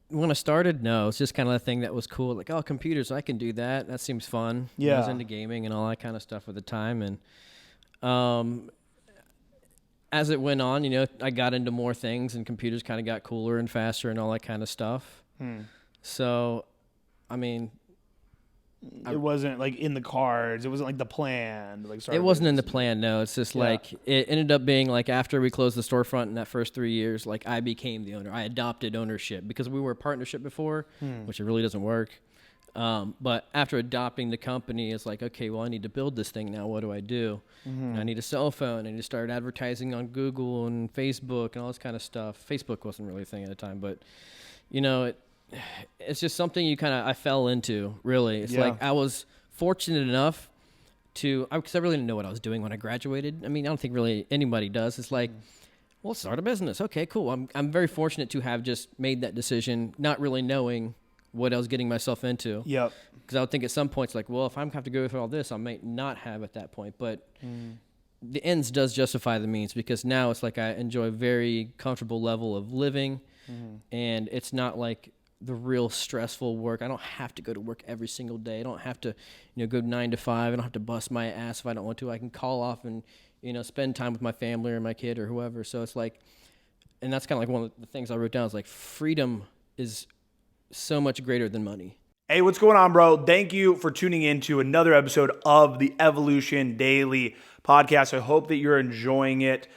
When I started, no, it's just kind of a thing that was cool. Like, oh, computers, I can do that. That seems fun. Yeah. I was into gaming and all that kind of stuff at the time. And as it went on, I got into more things and computers kind of got cooler and faster and all that kind of stuff. So, it wasn't like in the cards. It wasn't like the plan. It wasn't in the plan. No, it's just like it ended up being like after we closed the storefront in that first 3 years, like I became the owner. I adopted ownership because we were a partnership before, which it really doesn't work. But after adopting the company, it's like, okay, well, I need to build this thing now. What do I do? And I need a cell phone. I need to start advertising on Google and Facebook and all this kind of stuff. Facebook wasn't really a thing at the time, but it's just something I fell into, really. It's like I was fortunate enough because I really didn't know what I was doing when I graduated. I don't think really anybody does. It's like, well, start a business. Okay, cool. I'm very fortunate to have just made that decision, not really knowing what I was getting myself into. Yep. Because I would think at some points, like, well, if I'm going to have to go through all this, I might not have at that point. But the ends does justify the means, because now it's like I enjoy a very comfortable level of living, and it's not like the real stressful work. I don't have to go to work every single day. I don't have to, go 9 to 5. I don't have to bust my ass if I don't want to. I can call off and, spend time with my family or my kid or whoever. So it's like, and that's kind of like one of the things I wrote down is like freedom is so much greater than money. Hey, what's going on, bro? Thank you for tuning in to another episode of the Evolution Daily podcast. I hope that you're enjoying it.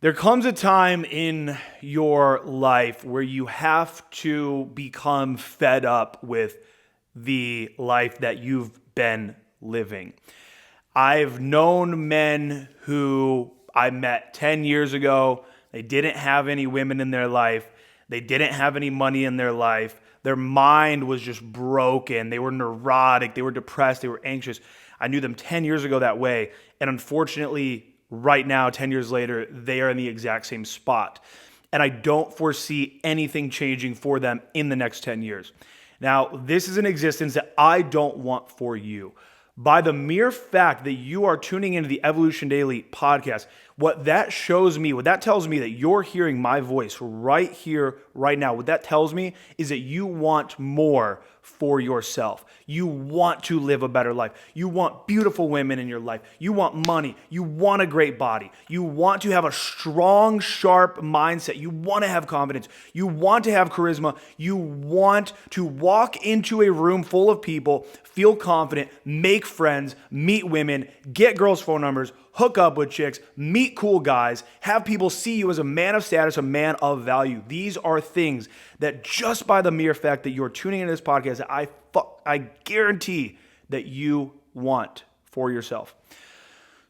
There comes a time in your life where you have to become fed up with the life that you've been living. I've known men who I met 10 years ago. They didn't have any women in their life. They didn't have any money in their life. Their mind was just broken. They were neurotic. They were depressed. They were anxious. I knew them 10 years ago that way. And unfortunately, right now, 10 years later, they are in the exact same spot. And I don't foresee anything changing for them in the next 10 years. Now, this is an existence that I don't want for you. By the mere fact that you are tuning into the Evolution Daily podcast, what that shows me, what that tells me that you're hearing my voice right here, right now, what that tells me is that you want more for yourself. You want to live a better life. You want beautiful women in your life. You want money. You want a great body. You want to have a strong, sharp mindset. You want to have confidence. You want to have charisma. You want to walk into a room full of people, feel confident, make friends, meet women, get girls' phone numbers, hook up with chicks, meet cool guys, have people see you as a man of status, a man of value. These are things that just by the mere fact that you're tuning into this podcast, that I guarantee that you want for yourself.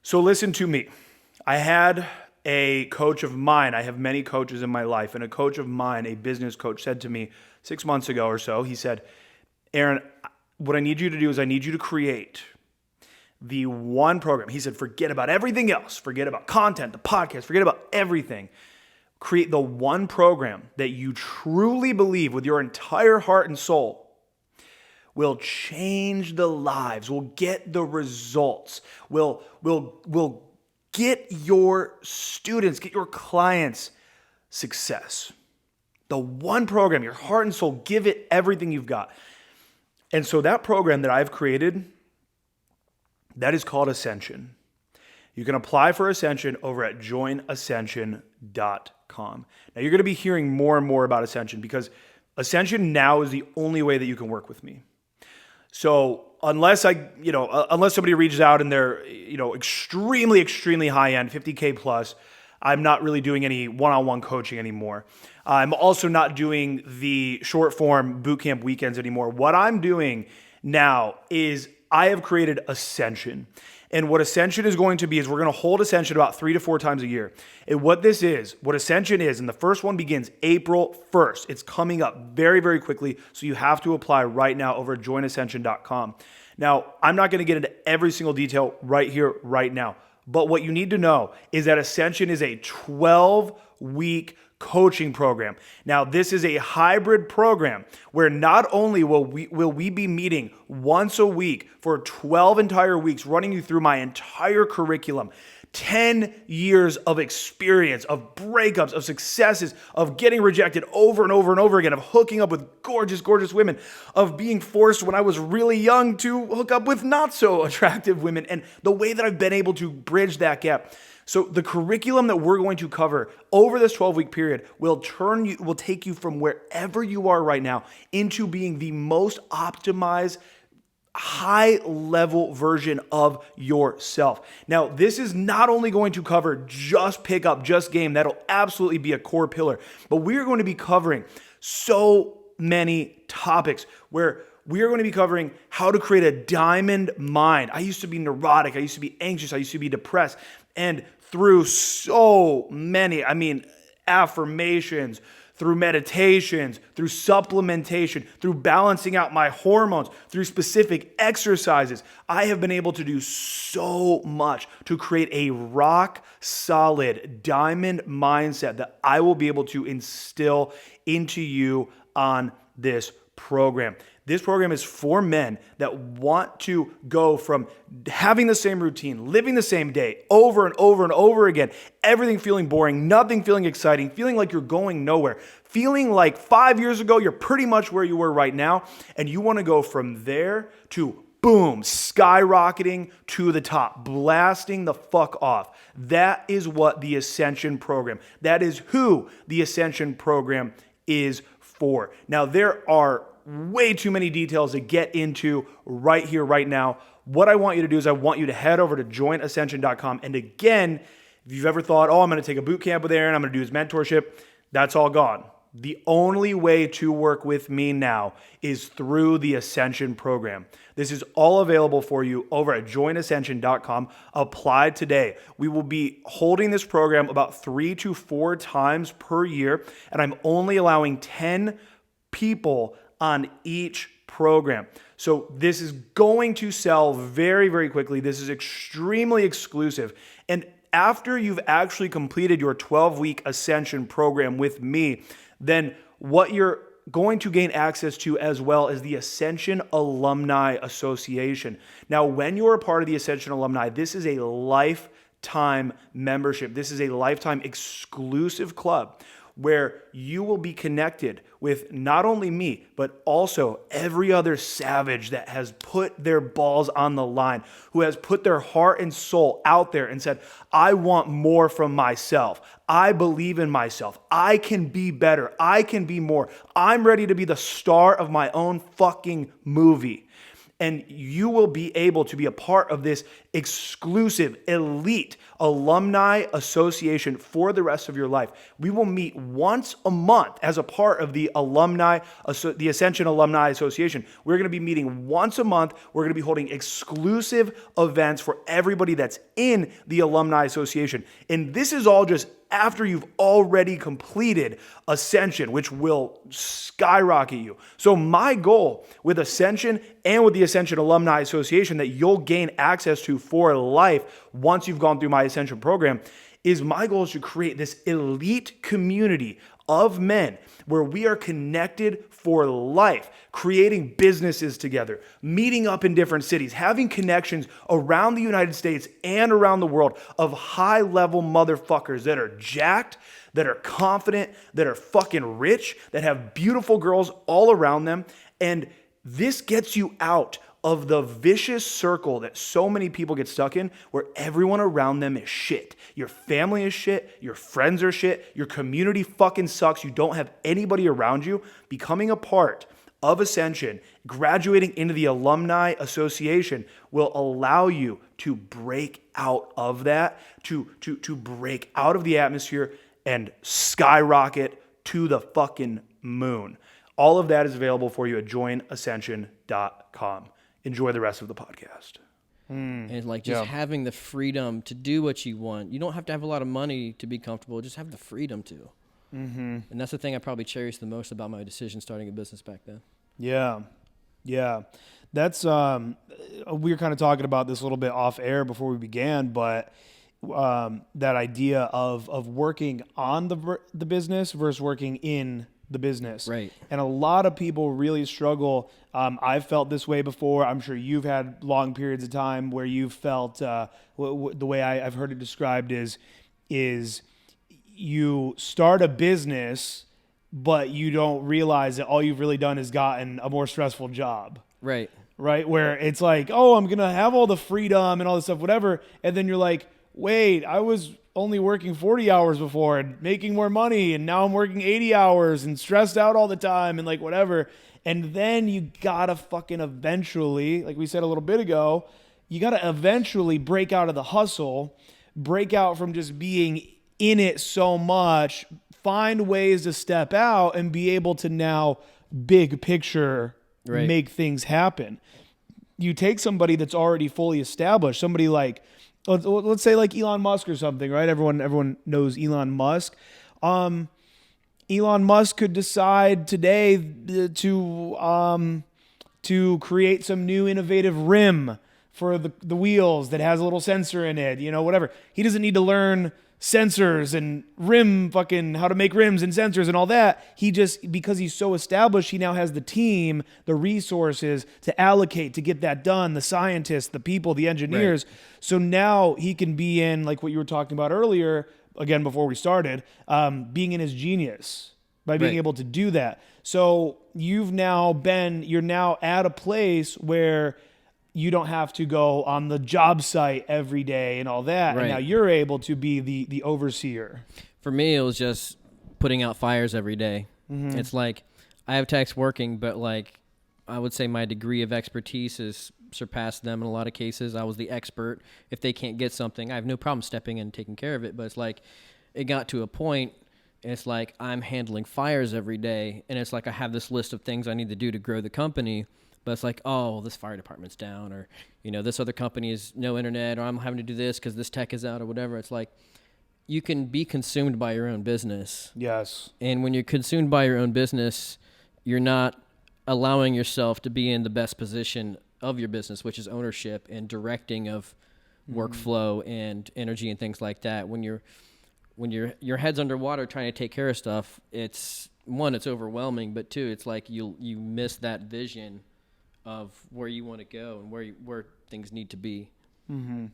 So listen to me. I had a coach of mine. I have many coaches in my life, and a coach of mine, a business coach, said to me 6 months ago or so, he said, Aaron, what I need you to do is I need you to create the one program. He said, forget about everything else. Forget about content, the podcast, forget about everything. Create the one program that you truly believe with your entire heart and soul will change the lives, will get the results, will get your students, get your clients success. The one program, your heart and soul, give it everything you've got. And so that program that I've created, that is called Ascension. You can apply for Ascension over at joinascension.com. Now, you're going to be hearing more and more about Ascension because Ascension now is the only way that you can work with me. So unless somebody reaches out and they're, extremely, extremely high end, 50K plus, I'm not really doing any one-on-one coaching anymore. I'm also not doing the short form bootcamp weekends anymore. What I'm doing now is I have created Ascension. And what Ascension is going to be is we're going to hold Ascension about 3 to 4 times a year. And what Ascension is, and the first one begins April 1st. It's coming up very, very quickly. So you have to apply right now over at joinascension.com. Now, I'm not going to get into every single detail right here, right now. But what you need to know is that Ascension is a 12-week coaching program. Now, this is a hybrid program where not only will we be meeting once a week for 12 entire weeks, running you through my entire curriculum, 10 years of experience, of breakups, of successes, of getting rejected over and over and over again, of hooking up with gorgeous, gorgeous women, of being forced when I was really young to hook up with not so attractive women, and the way that I've been able to bridge that gap. So the curriculum that we're going to cover over this 12-week period will take you from wherever you are right now into being the most optimized, high-level version of yourself. Now, this is not only going to cover just pickup, just game. That'll absolutely be a core pillar. But we're going to be covering so many topics where we are going to be covering how to create a diamond mind. I used to be neurotic. I used to be anxious. I used to be depressed. And through so many, affirmations, through meditations, through supplementation, through balancing out my hormones, through specific exercises, I have been able to do so much to create a rock solid diamond mindset that I will be able to instill into you on this program. This program is for men that want to go from having the same routine, living the same day over and over and over again, everything feeling boring, nothing feeling exciting, feeling like you're going nowhere, feeling like 5 years ago you're pretty much where you were right now, and you want to go from there to boom, skyrocketing to the top, blasting the fuck off. That is what the Ascension program, that is who the Ascension program is for. Now, there are way too many details to get into right here, right now. What I want you to do is I want you to head over to joinascension.com. And again, if you've ever thought, oh, I'm going to take a boot camp with Aaron, I'm going to do his mentorship, that's all gone. The only way to work with me now is through the Ascension program. This is all available for you over at joinascension.com. Apply today. We will be holding this program about 3 to 4 times per year, and I'm only allowing 10 people on each program. So this is going to sell very, very quickly. This is extremely exclusive. And after you've actually completed your 12-week Ascension program with me, then what you're going to gain access to as well is the Ascension Alumni Association. Now, when you're a part of the Ascension Alumni, this is a lifetime membership. This is a lifetime exclusive club where you will be connected with not only me, but also every other savage that has put their balls on the line, who has put their heart and soul out there and said, I want more from myself. I believe in myself. I can be better. I can be more. I'm ready to be the star of my own fucking movie. And you will be able to be a part of this exclusive, elite alumni association for the rest of your life. We will meet once a month as a part of the the Ascension Alumni Association. We're going to be meeting once a month. We're going to be holding exclusive events for everybody that's in the Alumni Association. And this is all just after you've already completed Ascension, which will skyrocket you. So my goal with Ascension and with the Ascension Alumni Association that you'll gain access to for life once you've gone through my Ascension program is my goal is to create this elite community of men where we are connected for life, creating businesses together, meeting up in different cities, having connections around the United States and around the world of high-level motherfuckers that are jacked, that are confident, that are fucking rich, that have beautiful girls all around them. And this gets you out of the vicious circle that so many people get stuck in where everyone around them is shit. Your family is shit. Your friends are shit. Your community fucking sucks. You don't have anybody around you. Becoming a part of Ascension, graduating into the Alumni Association will allow you to break out of that, to break out of the atmosphere and skyrocket to the fucking moon. All of that is available for you at joinascension.com. Enjoy the rest of the podcast. And like just having the freedom to do what you want. You don't have to have a lot of money to be comfortable. Just have the freedom to. Mm-hmm. And that's the thing I probably cherish the most about my decision starting a business back then. Yeah. That's we were kind of talking about this a little bit off air before we began, but that idea of working on the business versus working in the business. Right. And a lot of people really struggle. I've felt this way before. I'm sure you've had long periods of time where you've felt the way I've heard it described is you start a business, but you don't realize that all you've really done is gotten a more stressful job. Right. Where it's like, oh, I'm going to have all the freedom and all this stuff, whatever. And then you're like, wait, I was only working 40 hours before and making more money, and now I'm working 80 hours and stressed out all the time and like whatever. And then you gotta fucking eventually, like we said a little bit ago, you gotta eventually break out of the hustle, break out from just being in it so much, find ways to step out and be able to now big picture make things happen. You take somebody that's already fully established, somebody like, let's say like Elon Musk or something, right? Everyone knows Elon Musk. Elon Musk could decide today to create some new innovative rim for the wheels that has a little sensor in it, whatever. He doesn't need to learn sensors and how to make rims and sensors and all that. He just, because he's so established, he now has the team, the resources to allocate to get that done, the scientists, the people, the engineers. Right. So now he can be in, like what you were talking about earlier, again, before we started, being in his genius by being able to do that. So you're now at a place where you don't have to go on the job site every day and all that. Right. And now you're able to be the overseer. For me, it was just putting out fires every day. Mm-hmm. It's like I have techs working, but like I would say my degree of expertise has surpassed them in a lot of cases. I was the expert. If they can't get something, I have no problem stepping in and taking care of it. But it's like it got to a point, it's like I'm handling fires every day, and it's like I have this list of things I need to do to grow the company. But it's like, oh, well, this fire department's down, or, this other company is no internet, or I'm having to do this because this tech is out or whatever. It's like you can be consumed by your own business. Yes. And when you're consumed by your own business, you're not allowing yourself to be in the best position of your business, which is ownership and directing of workflow and energy and things like that. When your head's underwater trying to take care of stuff, it's overwhelming, but two, it's like you miss that vision of where you want to go and where things need to be. Mm-hmm.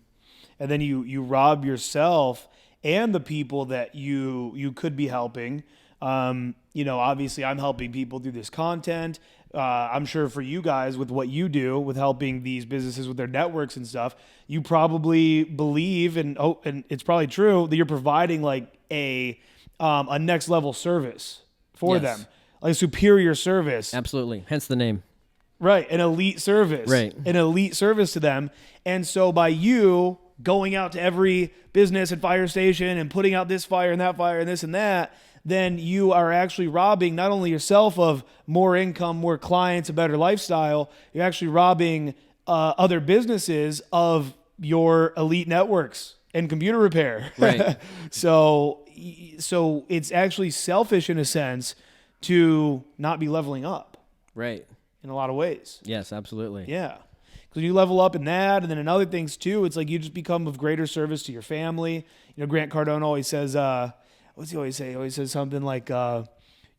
And then you rob yourself and the people that you could be helping. Obviously I'm helping people through this content. I'm sure for you guys with what you do with helping these businesses with their networks and stuff, you probably believe and it's probably true that you're providing like a next level service for them, like a superior service. Absolutely. Hence the name. Right, an elite service. Right. An elite service to them. And so by you going out to every business and fire station and putting out this fire and that fire and this and that, then you are actually robbing not only yourself of more income, more clients, a better lifestyle, you're actually robbing other businesses of your elite networks and computer repair. Right. So it's actually selfish in a sense to not be leveling up. Right. In a lot of ways. Yes, absolutely. Yeah. Because you level up in that, and then in other things too, it's like you just become of greater service to your family. Grant Cardone always says, what's he always say? He always says something like, I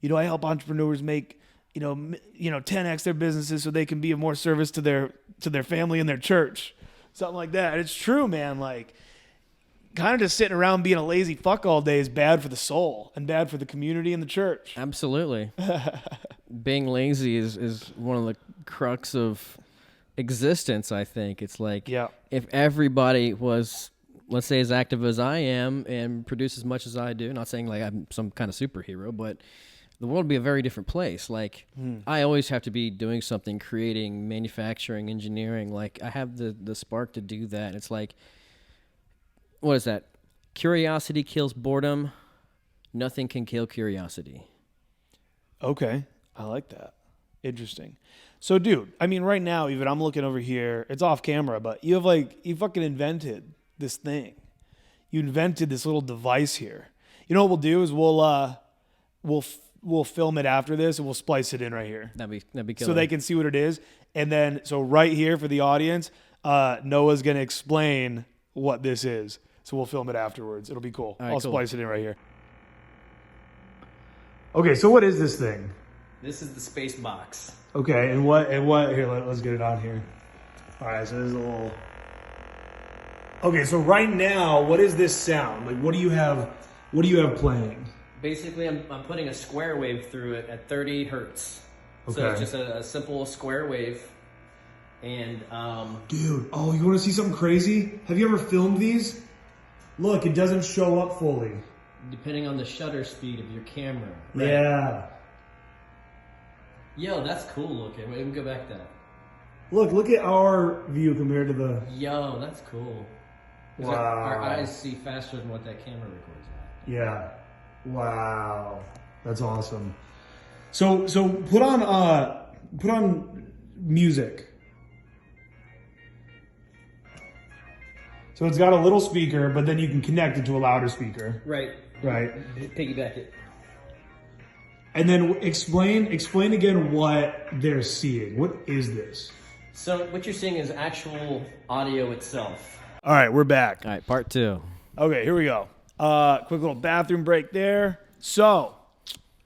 help entrepreneurs make, 10x their businesses so they can be of more service to their family and their church. Something like that. And it's true, man. Like, kind of just sitting around being a lazy fuck all day is bad for the soul and bad for the community and the church. Absolutely. Being lazy is one of the crux of existence, I think. It's like, if everybody was, let's say, as active as I am and produce as much as I do, not saying like I'm some kind of superhero, but the world would be a very different place. Like, I always have to be doing something, creating, manufacturing, engineering. Like, I have the spark to do that. It's like, what is that? Curiosity kills boredom. Nothing can kill curiosity. Okay. I like that. Interesting. So, dude, I mean, right now, even I'm looking over here. It's off camera, but you fucking invented this thing. You invented this little device here. You know what we'll do is we'll film it after this and we'll splice it in right here. That'd be killer. So they can see what it is. And then, so right here for the audience, Noah's going to explain what this is. So we'll film it afterwards. It'll be cool. Right, I'll cool. splice it in right here. Okay, so what is this thing? This is the space box. Okay, and what here, let's get it on here. All right, so there's a little. Okay, so right now, what is this sound? Like, what do you have playing? Basically, I'm putting a square wave through it at 30 hertz. Okay. So it's just a simple square wave. And dude, you want to see something crazy? Have you ever filmed these? Look, it doesn't show up fully. Depending on the shutter speed of your camera. Right? Yeah. Yo, that's cool looking. Wait, let me go back to that. Look at our view compared to the... Yo, that's cool. Wow. Our eyes see faster than what that camera records at. Yeah. Wow. That's awesome. So put on music. So it's got a little speaker, but then you can connect it to a louder speaker. Right. Right. Piggyback it. And then explain again what they're seeing. What is this? So what you're seeing is actual audio itself. All right, we're back. All right, part 2. Okay, here we go. Quick little bathroom break there. So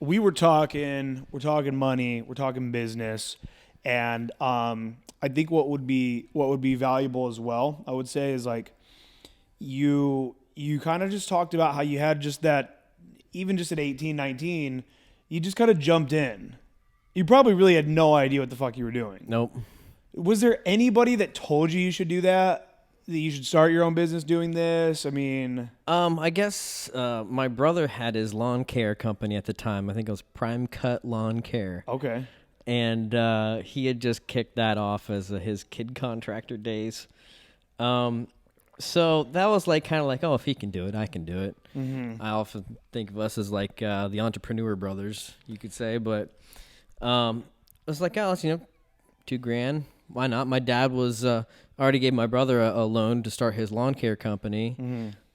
we're talking money, we're talking business, and I think what would be valuable as well, I would say, is like you kind of just talked about how you had just that, even just at 18, 19, you just kind of jumped in. You probably really had no idea what the fuck you were doing. Nope. Was there anybody that told you should do that you should start your own business doing this? I mean, I guess my brother had his lawn care company at the time. I think it was Prime Cut Lawn Care. okay. And he had just kicked that off as his kid contractor days. So that was like kind of like, oh, if he can do it, I can do it. I often think of us as like the entrepreneur brothers, you could say. But I was like, oh, let's, $2,000. Why not? My dad was already gave my brother a loan to start his lawn care company.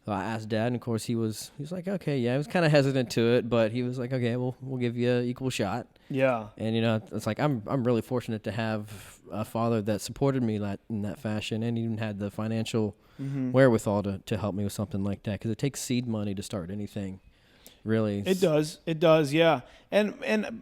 So I asked Dad, and of course he was like, okay, yeah. He was kind of hesitant to it, but he was like, okay, we'll give you an equal shot. Yeah. And it's like I'm really fortunate to have a father that supported me in that fashion, and even had the financial wherewithal to help me with something like that, because it takes seed money to start anything. Really, It does, yeah. And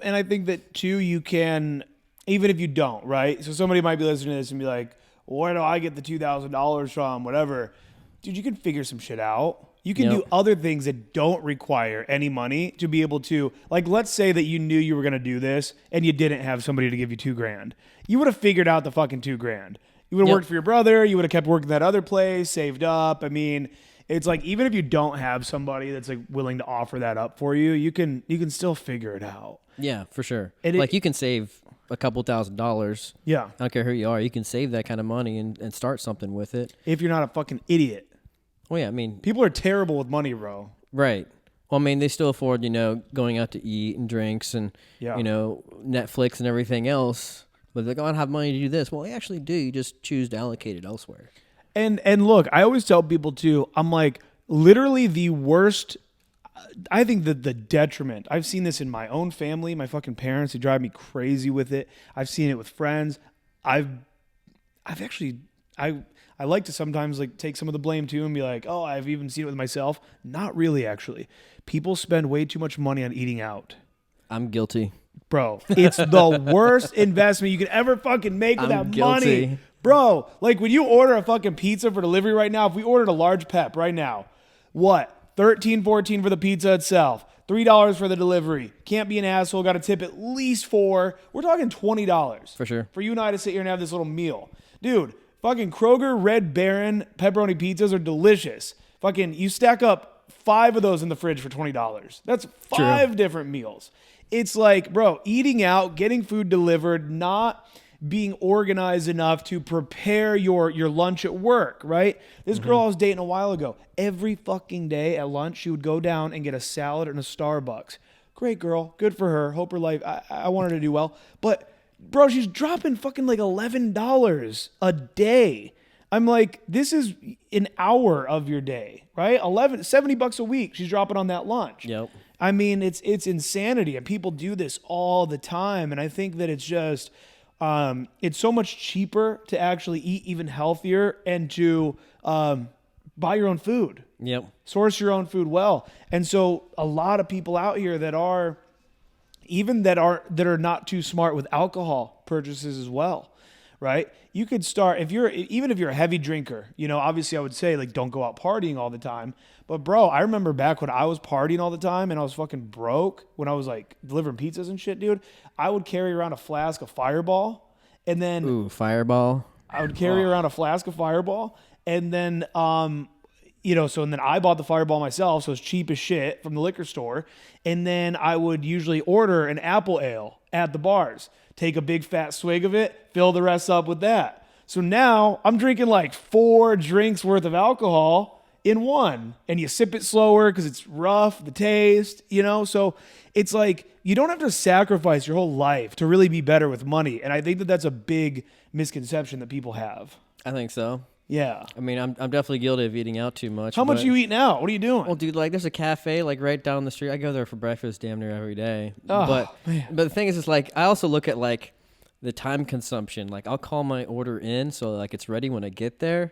I think that too, you can, even if you don't, right? So somebody might be listening to this and be like, where do I get the $2,000 from? Whatever. Dude, you can figure some shit out. You can do other things that don't require any money to be able to, like, let's say that you knew you were going to do this and you didn't have somebody to give you $2,000. You would have figured out the fucking $2,000. You would have worked for your brother. You would have kept working that other place, saved up. I mean, it's like, even if you don't have somebody that's like willing to offer that up for you, you can still figure it out. Yeah, for sure. And you can save a couple $1,000s. Yeah. I don't care who you are. You can save that kind of money and start something with it. If you're not a fucking idiot. Well, yeah, I mean, People are terrible with money, bro. right. Well, I mean, they still afford, going out to eat and drinks and, Yeah. Netflix and everything else. But they're like, oh, I don't have money to do this. Well, they actually do. You just choose to allocate it elsewhere. And look, I always tell people too, I'm like, literally the worst, I think that the detriment, I've seen this in my own family, my fucking parents, they drive me crazy with it. I've seen it with friends. I've actually, I like to sometimes like take some of the blame too and be like, oh, I've even seen it with myself. Not really, actually. People spend way too much money on eating out. I'm guilty. Bro, it's the worst investment you could ever fucking make with that guilty. money. Bro, like when you order a fucking pizza for delivery right now, if we ordered a large pep right now, what? $13, $14 for the pizza itself. $3 for the delivery. Can't be an asshole. Got to tip at least $4. We're talking $20. For sure. For you and I to sit here and have this little meal. Dude, fucking Kroger Red Baron pepperoni pizzas are delicious. Fucking, you stack up 5 of those in the fridge for $20. That's 5 different meals. It's like, bro, eating out, getting food delivered, not being organized enough to prepare your lunch at work, right? This girl I was dating a while ago, every fucking day at lunch, she would go down and get a salad and a Starbucks. Great girl. Good for her. Hope her life, I want her to do well. But, bro, she's dropping fucking like $11 a day. I'm like, this is an hour of your day, right? $70 a week she's dropping on that lunch. Yep. I mean, it's insanity, and people do this all the time, and I think that it's just it's so much cheaper to actually eat even healthier and to buy your own food. Yep. Source your own food well. And so a lot of people out here that are not too smart with alcohol purchases as well, right? You could start, even if you're a heavy drinker, obviously I would say like don't go out partying all the time. But bro, I remember back when I was partying all the time and I was fucking broke when I was like delivering pizzas and shit, dude. I would carry around a flask of Fireball, and then Ooh, Fireball. I would carry around a flask of Fireball, and then and then I bought the Fireball myself, so it's cheap as shit from the liquor store. And then I would usually order an apple ale at the bars, take a big fat swig of it, fill the rest up with that. So now I'm drinking like 4 drinks worth of alcohol in one, and you sip it slower because it's rough, the taste, so it's like you don't have to sacrifice your whole life to really be better with money. And I think that that's a big misconception that people have. I think so. Yeah. I mean, I'm definitely guilty of eating out too much. How much you eat now? What are you doing? Well, dude, like there's a cafe like right down the street. I go there for breakfast damn near every day. Oh, man. But the thing is, it's like I also look at like the time consumption. Like I'll call my order in so like it's ready when I get there.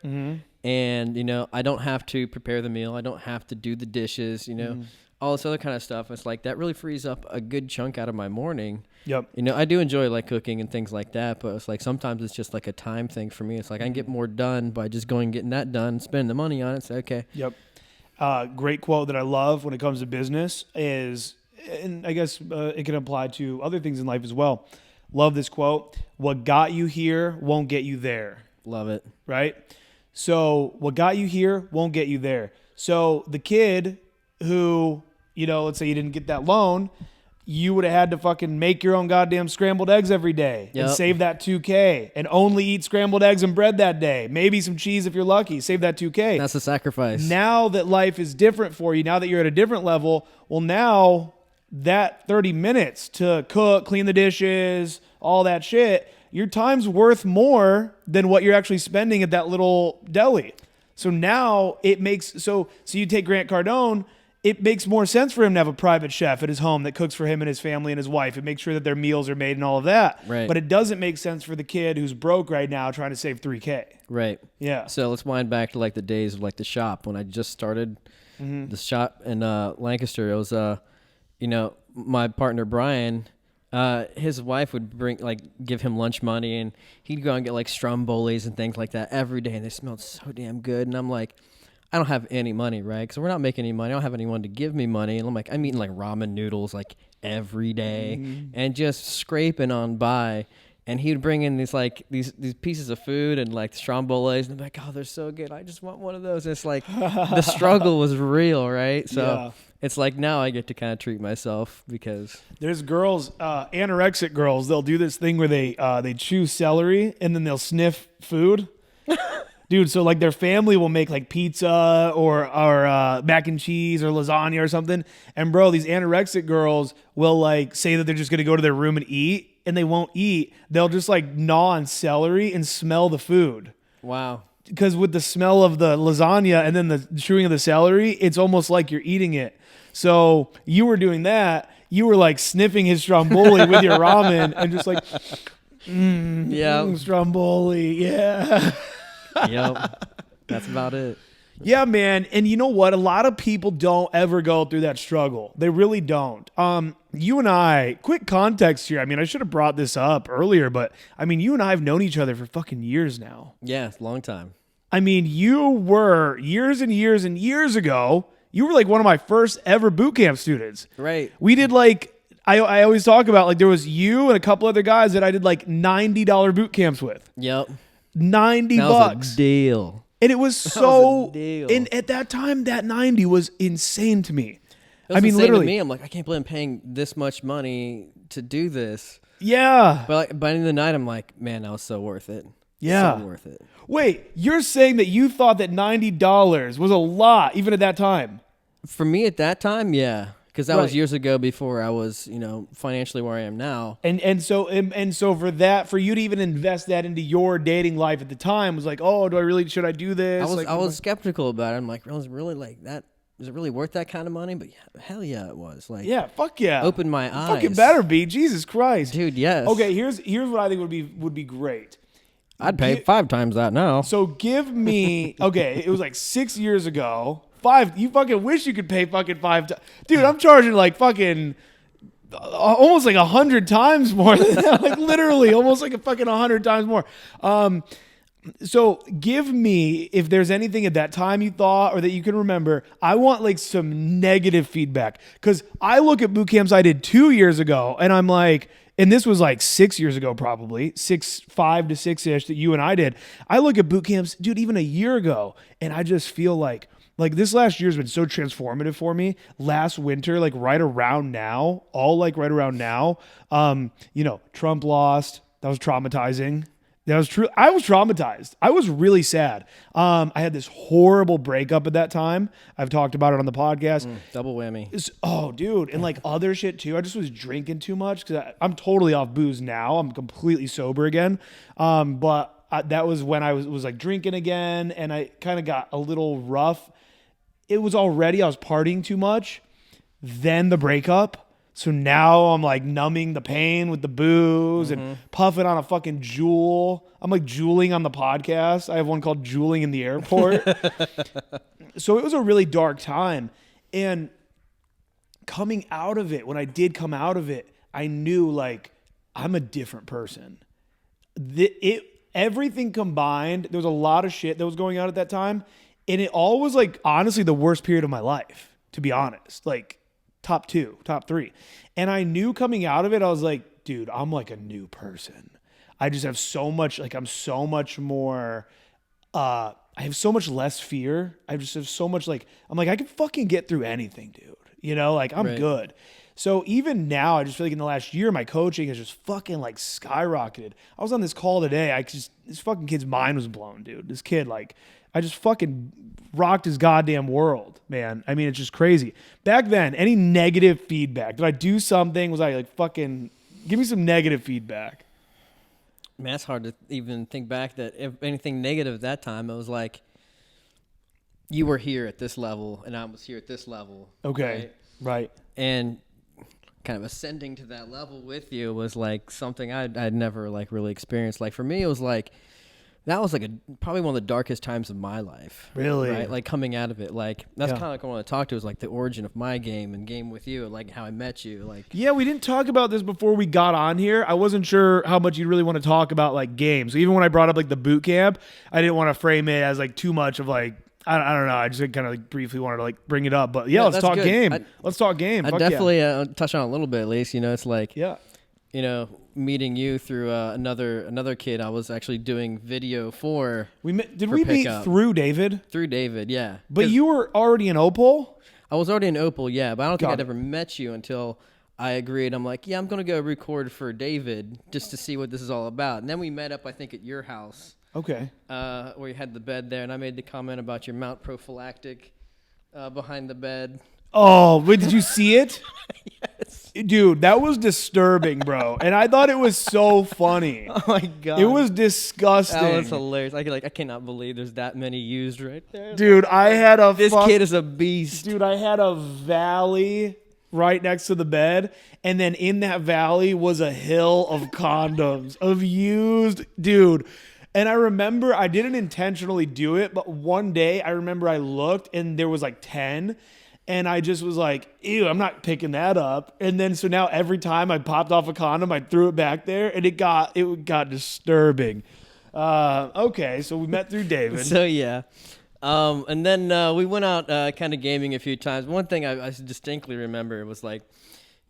And, you know, I don't have to prepare the meal. I don't have to do the dishes, you know, all this other kind of stuff. It's like that really frees up a good chunk out of my morning. Yep. You know, I do enjoy like cooking and things like that, but it's like sometimes it's just like a time thing for me. It's like I can get more done by just going and getting that done, spending the money on it. So, okay. Yep. Great quote that I love when it comes to business is, and I guess it can apply to other things in life as well. Love this quote. What got you here won't get you there. Love it. Right? So what got you here won't get you there. So the kid who, you know, let's say you didn't get that loan, you would have had to fucking make your own goddamn scrambled eggs every day and save that $2K and only eat scrambled eggs and bread that day. Maybe some cheese if you're lucky. Save that $2K. That's a sacrifice. Now that life is different for you, now that you're at a different level, well, now that 30 minutes to cook, clean the dishes, all that shit, your time's worth more than what you're actually spending at that little deli. So now it makes, so you take Grant Cardone, it makes more sense for him to have a private chef at his home that cooks for him and his family and his wife and makes sure that their meals are made and all of that. Right. But it doesn't make sense for the kid who's broke right now trying to save $3K. Right. Yeah. So let's wind back to like the days of like the shop when I just started the shop in Lancaster. It was, you know, my partner Brian, his wife would give him lunch money, and he'd go and get like strombolis and things like that every day, and they smelled so damn good. And I'm like, I don't have any money, right? Because we're not making any money. I don't have anyone to give me money. And I'm like, I'm eating like ramen noodles like every day and just scraping on by. And he would bring in these pieces of food and like strombolis, and I'm like, oh, they're so good. I just want one of those. And it's like the struggle was real, right? So it's like now I get to kind of treat myself because there's girls, anorexic girls. They'll do this thing where they chew celery and then they'll sniff food. Dude, so like their family will make like pizza or mac and cheese or lasagna or something. And bro, these anorexic girls will like say that they're just going to go to their room and eat, and they won't eat. They'll just like gnaw on celery and smell the food. Wow. Because with the smell of the lasagna and then the chewing of the celery, it's almost like you're eating it. So you were doing that. You were like sniffing his stromboli with your ramen and just like, stromboli, yeah. Yep. That's about it. Yeah, man. And you know what? A lot of people don't ever go through that struggle. They really don't. You and I, quick context here. I mean, I should have brought this up earlier, but I mean, you and I have known each other for fucking years now. Yeah, long time. I mean, you were years and years and years ago, you were like one of my first ever boot camp students. Right. We did like, I always talk about like there was you and a couple other guys that I did like $90 boot camps with. Yep. $90. That was a deal. And it was so, and at that time, that 90 was insane to me. I mean, literally. To me, I'm like, I can't believe I'm paying this much money to do this. Yeah. But like, by the end of the night, I'm like, man, that was so worth it. Yeah. So worth it. Wait, you're saying that you thought that $90 was a lot, even at that time? For me at that time, yeah. Because that Right. was years ago before I was, you know, financially where I am now. And so for you to even invest that into your dating life at the time was like, oh, should I do this? I was skeptical about it. I'm like, was it really like that? Is it really worth that kind of money? But yeah, hell yeah, it was. Like, yeah, fuck yeah. Opened my eyes. Fucking better be. Jesus Christ. Dude, yes. Okay, here's what I think would be great. I'd pay 5 times that now. So give me, okay, it was like 6 years ago. 5, you fucking wish you could pay fucking 5 times. Dude, I'm charging like fucking almost like 100 times more than that. Like literally almost like a fucking 100 times more. So give me, if there's anything at that time you thought or that you can remember, I want like some negative feedback. Because I look at boot camps I did 2 years ago and I'm like, and this was like 6 years ago probably, 5 to 6-ish that you and I did. I look at boot camps, dude, even a year ago, and I just feel like this last year's been so transformative for me. Last winter, like right around now, you know, Trump lost. That was traumatizing. That was true. I was traumatized. I was really sad. I had this horrible breakup at that time. I've talked about it on the podcast. Double whammy. Dude. And like other shit too. I just was drinking too much because I'm totally off booze now. I'm completely sober again. But that was when I was like drinking again, and I kind of got a little rough. I was partying too much. Then the breakup. So now I'm like numbing the pain with the booze and puffing on a fucking Juul. I'm like juuling on the podcast. I have one called Juuling in the Airport. So it was a really dark time. And coming out of it, when I did come out of it, I knew like I'm a different person. Everything combined, there was a lot of shit that was going on at that time. And it all was like honestly the worst period of my life, to be honest. Like top 2, top 3. And I knew coming out of it, I was like, dude, I'm like a new person. I just have so much, like I'm so much more, I have so much less fear. I just have so much like, I'm like, I can fucking get through anything, dude. You know, like I'm good. So even now, I just feel like in the last year, my coaching has just fucking like skyrocketed. I was on this call today. This fucking kid's mind was blown, dude. This kid, like, I just fucking rocked his goddamn world, man. I mean, it's just crazy. Back then, any negative feedback? Did I do something? Was I like fucking, give me some negative feedback. Man, it's hard to even think back that if anything negative at that time, it was like, you were here at this level and I was here at this level. Okay. Right. And kind of ascending to that level with you was like something I'd never like really experienced. Like for me, it was like, that was like probably one of the darkest times of my life. Really? Right? Like coming out of it. Like that's kind of like what I want to talk to is like the origin of my game and game with you, like how I met you. Like yeah, we didn't talk about this before we got on here. I wasn't sure how much you really want to talk about like games. So even when I brought up like the boot camp, I didn't want to frame it as like too much of like I don't know. I just kind of like briefly wanted to like bring it up, but yeah, let's talk game. Let's talk game. I definitely touch on it a little bit at least. You know, it's like you know, meeting you through another kid I was actually doing video for. Did we meet through David? Through David, yeah. But you were already in Opal? I was already in Opal, yeah. But I don't think I'd ever met you until I agreed. I'm like, yeah, I'm going to go record for David just to see what this is all about. And then we met up, I think, at your house. Okay. Where you had the bed there. And I made the comment about your mount prophylactic behind the bed. Oh, wait, did you see it? Yes. Dude, that was disturbing, bro. And I thought it was so funny. Oh, my God. It was disgusting. That was hilarious. I cannot believe there's that many used right there. Dude, I had a... This kid is a beast. Dude, I had a valley right next to the bed. And then in that valley was a hill of condoms, of used... Dude... And I remember I didn't intentionally do it, but one day I remember I looked and there was like 10 and I just was like, ew, I'm not picking that up. And then so now every time I popped off a condom, I threw it back there and it got disturbing. Okay, so we met through David. So yeah. And then we went out kind of gaming a few times. One thing I distinctly remember was like,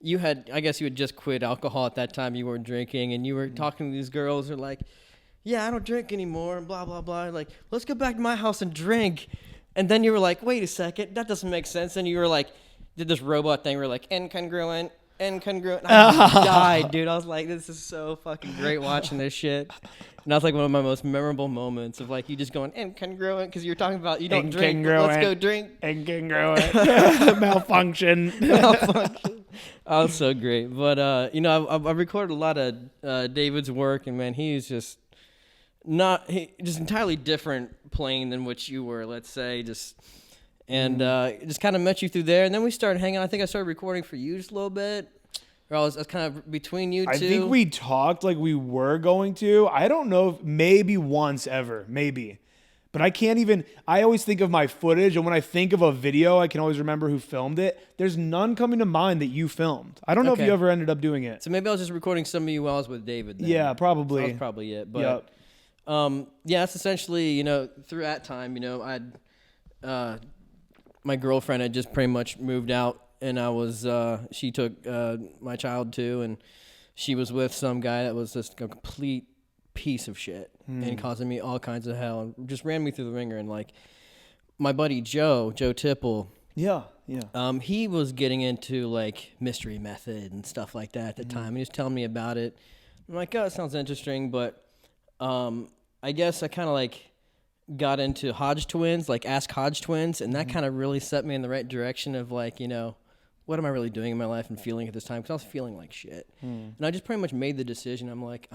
I guess you had just quit alcohol at that time. You weren't drinking and you were talking to these girls who are like, yeah, I don't drink anymore, and blah, blah, blah. Like, let's go back to my house and drink. And then you were like, wait a second, that doesn't make sense. And you were like, did this robot thing where like, incongruent. And I died, dude. I was like, this is so fucking great watching this shit. And that was like one of my most memorable moments of like you just going, incongruent, because you're talking about you don't drink, let's go drink. Incongruent. Malfunction. Malfunction. Oh, so great. But, you know, I've recorded a lot of David's work, and man, he's just... just entirely different plane than what you were, let's say, just kind of met you through there, and then we started hanging out. I think I started recording for you just a little bit, or I was kind of between you two. I think we talked like we were going to. I don't know if maybe once ever, maybe. But I always think of my footage, and when I think of a video, I can always remember who filmed it. There's none coming to mind that you filmed. I don't know if you ever ended up doing it. So maybe I was just recording some of you while I was with David then. Yeah, probably. So that was probably it, but... Yep. Yeah, it's essentially, you know, through that time, you know, my girlfriend had just pretty much moved out, and she took my child too, and she was with some guy that was just a complete piece of shit and causing me all kinds of hell and just ran me through the ringer. And like my buddy Joe Tipple, he was getting into like mystery method and stuff like that at the time. He was telling me about it. I'm like, oh, it sounds interesting, but I guess I kind of like got into Hodge twins, like Ask Hodge twins, and that kind of really set me in the right direction of like, you know, what am I really doing in my life and feeling at this time? Because I was feeling like shit. And I just pretty much made the decision. I'm like,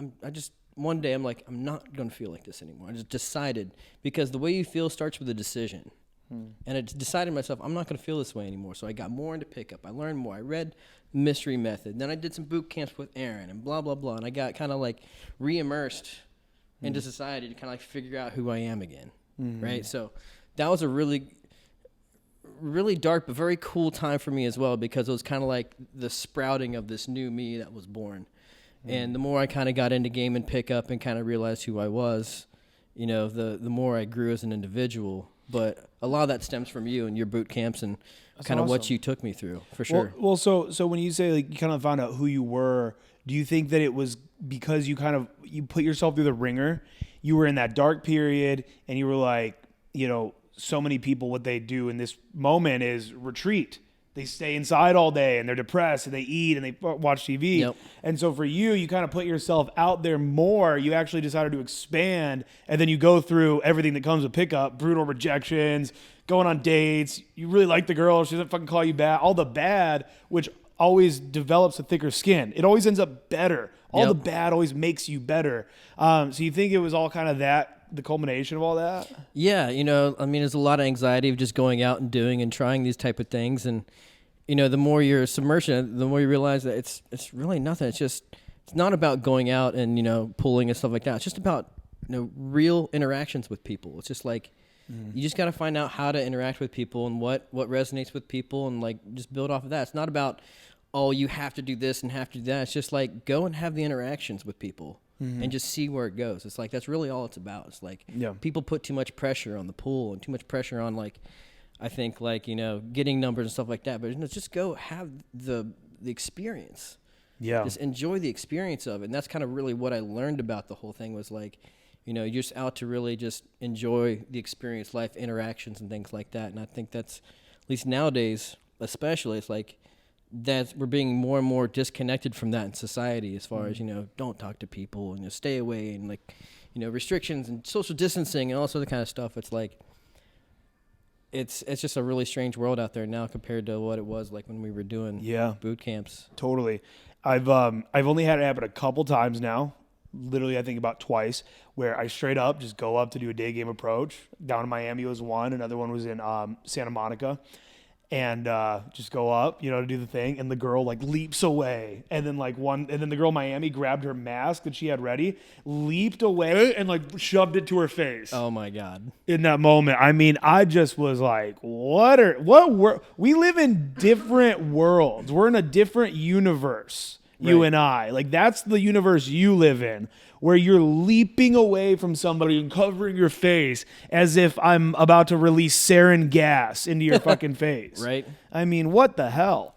one day I'm like, I'm not going to feel like this anymore. I just decided, because the way you feel starts with a decision. And I decided to myself, I'm not going to feel this way anymore. So I got more into pickup. I learned more. I read Mystery Method. Then I did some boot camps with Aaron and blah, blah, blah. And I got kind of like re-immersed into society to kind of like figure out who I am again. Right? So that was a really, really dark but very cool time for me as well, because it was kind of like the sprouting of this new me that was born. And the more I kind of got into game and pickup and kind of realized who I was, you know, the more I grew as an individual. But a lot of that stems from you and your boot camps and kind of what you took me through, for sure. Well, so when you say like you kind of found out who you were, do you think that it was because you put yourself through the ringer? You were in that dark period and you were like, you know, so many people, what they do in this moment is retreat. They stay inside all day and they're depressed and they eat and they watch TV. Yep. And so for you, you kind of put yourself out there more. You actually decided to expand, and then you go through everything that comes with pickup, brutal rejections, going on dates. You really like the girl. She doesn't fucking call you back. All the bad, which always develops a thicker skin. It always ends up better. All the bad always makes you better. So you think it was all kind of that, the culmination of all that? Yeah, you know, I mean, there's a lot of anxiety of just going out and doing and trying these type of things. And, you know, the more you're submerged in it, the more you realize that it's really nothing. It's not about going out and, you know, pulling and stuff like that. It's just about, you know, real interactions with people. It's just like, you just got to find out how to interact with people and what resonates with people and, like, just build off of that. It's not about, oh, you have to do this and have to do that. It's just like, go and have the interactions with people. And just see where it goes. It's like, that's really all it's about. It's like, people put too much pressure on the pool and too much pressure on, like, I think, like, you know, getting numbers and stuff like that. But, you know, just go have the experience. Yeah. Just enjoy the experience of it. And that's kind of really what I learned about the whole thing was, like, you know, you're just out to really just enjoy the experience, life interactions and things like that. And I think that's, at least nowadays, especially, it's like, that we're being more and more disconnected from that in society as far as, you know, don't talk to people and, you know, stay away and, like, you know, restrictions and social distancing and all sort of kind of stuff. It's like, it's just a really strange world out there now compared to what it was like when we were doing boot camps. Totally. I've only had it happen a couple times now. Literally, I think about twice, where I straight up just go up to do a day game approach. Down in Miami was one. Another one was in Santa Monica. And just go up, you know, to do the thing, and the girl like leaps away, and then the girl in Miami grabbed her mask that she had ready, leaped away, and like shoved it to her face. Oh my God! In that moment, I mean, I just was like, we live in different worlds. We're in a different universe. Right. You and I, like, that's the universe you live in, where you're leaping away from somebody and covering your face as if I'm about to release sarin gas into your fucking face. Right. I mean, what the hell?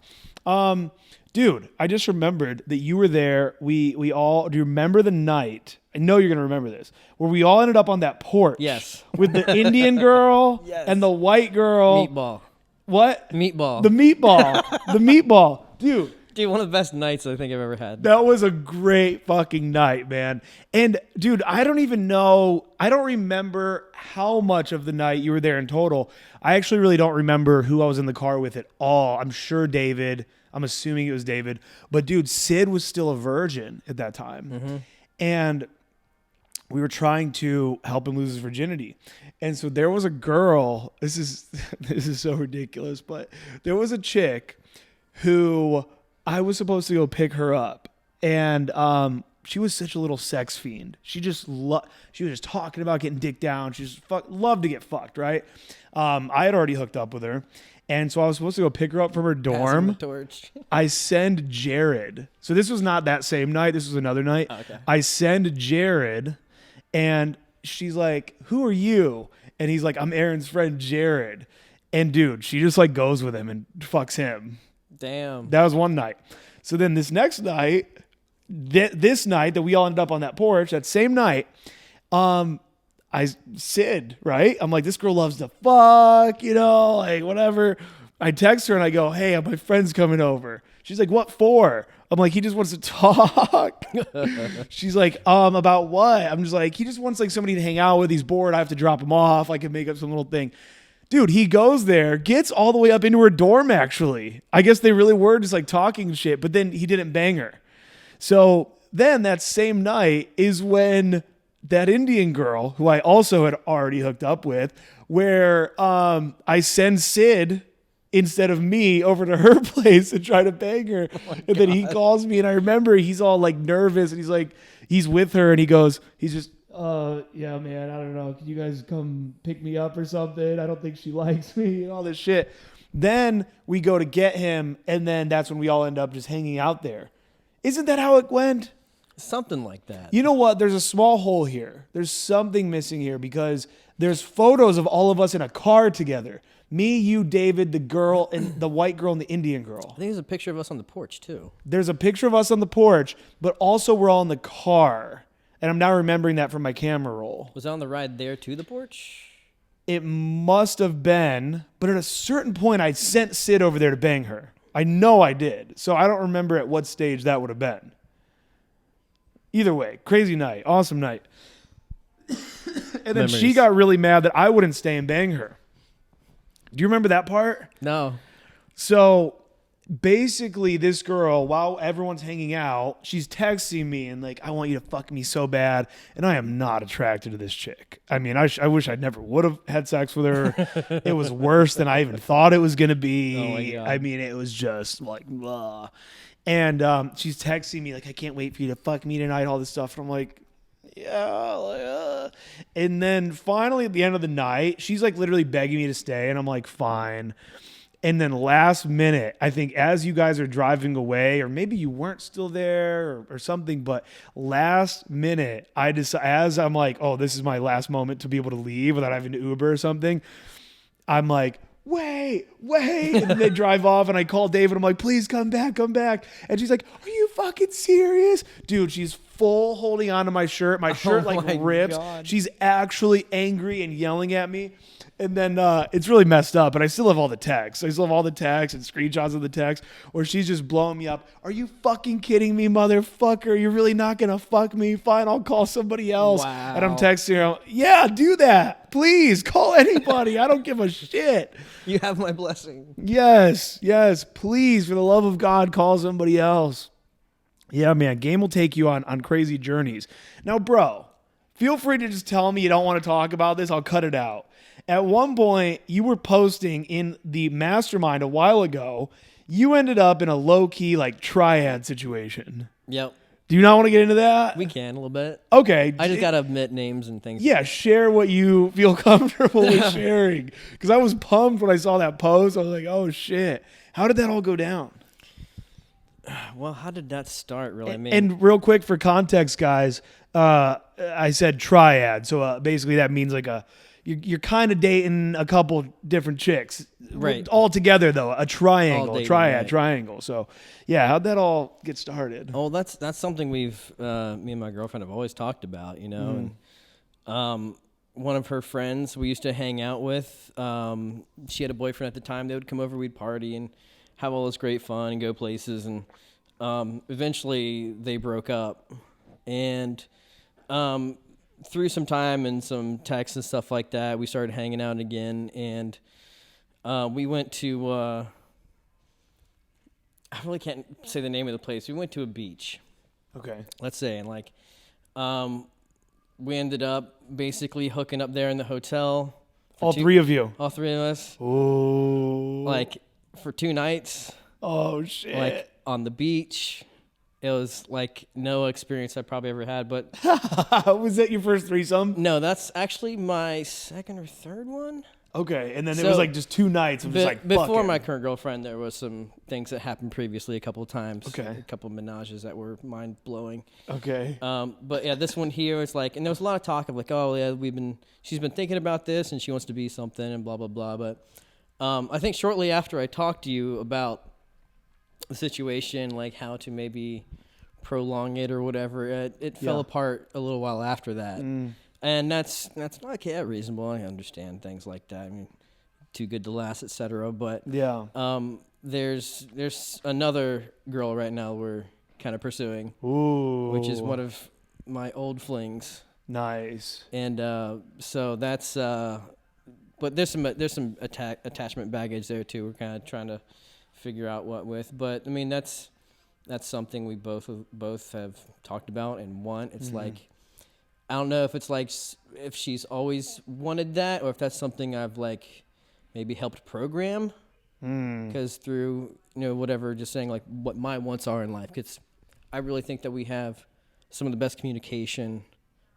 Dude, I just remembered that you were there. We all, do you remember the night? I know you're going to remember this, where we all ended up on that porch. Yes. With the Indian girl and the white girl. Meatball. What? Meatball. The meatball. The meatball. Dude. Dude, one of the best nights I think I've ever had. That was a great fucking night, man. And, dude, I don't remember how much of the night you were there in total. I actually really don't remember who I was in the car with at all. I'm sure David. I'm assuming it was David. But, dude, Sid was still a virgin at that time. Mm-hmm. And we were trying to help him lose his virginity. And so there was a girl. This is so ridiculous. But there was a chick who I was supposed to go pick her up, and she was such a little sex fiend. She just she was just talking about getting dick down. She just loved to get fucked, right? I had already hooked up with her, and so I was supposed to go pick her up from her dorm. Passing the torch. I send Jared. So this was not that same night. This was another night. Oh, okay. I send Jared, and she's like, "Who are you?" And he's like, "I'm Aaron's friend, Jared." And dude, she just like goes with him and fucks him. Damn. That was one night. So then this next night, this night that we all ended up on that porch, that same night, Sid, right? I'm like, this girl loves to fuck, you know, like whatever. I text her and I go, hey, my friend's coming over. She's like, what for? I'm like, he just wants to talk. She's like, about what? I'm just like, he just wants like somebody to hang out with. He's bored. I have to drop him off. I can make up some little thing. Dude, he goes there, gets all the way up into her dorm, actually. I guess they really were just like talking shit, but then he didn't bang her. So then that same night is when that Indian girl who I also had already hooked up with, where I send Sid instead of me over to her place to try to bang her. And then he calls me, and I remember he's all like nervous, and he's like, he's with her, and he's just, yeah, man, I don't know. Can you guys come pick me up or something? I don't think she likes me and all this shit. Then we go to get him, and then that's when we all end up just hanging out there. Isn't that how it went? Something like that. You know what? There's a small hole here. There's something missing here because there's photos of all of us in a car together. Me, you, David, the girl, and the white girl and the Indian girl. I think there's a picture of us on the porch, too. There's a picture of us on the porch, but also we're all in the car. And I'm now remembering that from my camera roll. Was that on the ride there to the porch? It must have been, but at a certain point, I sent Sid over there to bang her. I know I did. So I don't remember at what stage that would have been. Either way, crazy night, awesome night. And then she got really mad that I wouldn't stay and bang her. Do you remember that part? No. So basically this girl, while everyone's hanging out, she's texting me and like, I want you to fuck me so bad. And I am not attracted to this chick. I mean, I wish I never would have had sex with her. It was worse than I even thought it was going to be. Oh my God. I mean, it was just like, blah. And she's texting me like, I can't wait for you to fuck me tonight, all this stuff. And I'm like, yeah. And then finally at the end of the night, she's like literally begging me to stay. And I'm like, fine. And then last minute, I think as you guys are driving away, or maybe you weren't still there or something, but last minute, as I'm like, oh, this is my last moment to be able to leave without having to Uber or something, I'm like, wait. And then they drive off, and I call David. I'm like, please come back. And she's like, are you fucking serious? Dude, she's full holding onto my shirt. My shirt rips. God. She's actually angry and yelling at me. And then it's really messed up, but I still have all the texts. I still have all the texts and screenshots of the text where she's just blowing me up. Are you fucking kidding me, motherfucker? You're really not going to fuck me? Fine, I'll call somebody else. Wow. And I'm texting her, yeah, do that. Please, call anybody. I don't give a shit. You have my blessing. Yes, please, for the love of God, call somebody else. Yeah, man, game will take you on crazy journeys. Now, bro, feel free to just tell me you don't want to talk about this. I'll cut it out. At one point, you were posting in the mastermind a while ago, you ended up in a low-key, like, triad situation. Yep. Do you not want to get into that? We can a little bit. Okay. I just got to admit names and things. Yeah, share what you feel comfortable with sharing. Because I was pumped when I saw that post. I was like, oh, shit. How did that all go down? Well, how did that start, really? And real quick for context, guys, I said triad. So basically that means like you're kind of dating a couple different chicks. Right. All together, though. A triangle, dating, triad, right. Triangle. So, yeah, how'd that all get started? Oh, that's something we've, me and my girlfriend have always talked about, you know. And one of her friends we used to hang out with, she had a boyfriend at the time. They would come over, we'd party and have all this great fun and go places. And eventually they broke up. And through some time and some texts and stuff like that, we started hanging out again, and we went to, I really can't say the name of the place. We went to a beach. Okay. Let's say, and like, we ended up basically hooking up there in the hotel. All three of you? All three of us. Oh. Like, for 2 nights. Oh, shit. Like, on the beach. It was like no experience I probably ever had, but... Was that your first threesome? No, that's actually my second or third one. Okay, and then it was like just 2 nights of just like before fucking. my current girlfriend, there was some things that happened previously a couple of times. Okay. A couple of menages that were mind-blowing. Okay. But yeah, this one here was like... And there was a lot of talk of like, oh, yeah, she's been thinking about this and she wants to be something and blah, blah, blah. But I think shortly after I talked to you about the situation, like how to maybe prolong it or whatever, it fell apart a little while after that. And that's not reasonable. I understand things like that. I mean, too good to last, etc. But yeah, there's another girl right now we're kind of pursuing, which is one of my old flings. Nice. And so that's but there's some attachment baggage there too. We're kind of trying to figure out what with. But I mean, that's something we both have talked about and want. It's like, I don't know if it's like if she's always wanted that or if that's something I've like maybe helped program. Because through, whatever, just saying like what my wants are in life. Because I really think that we have some of the best communication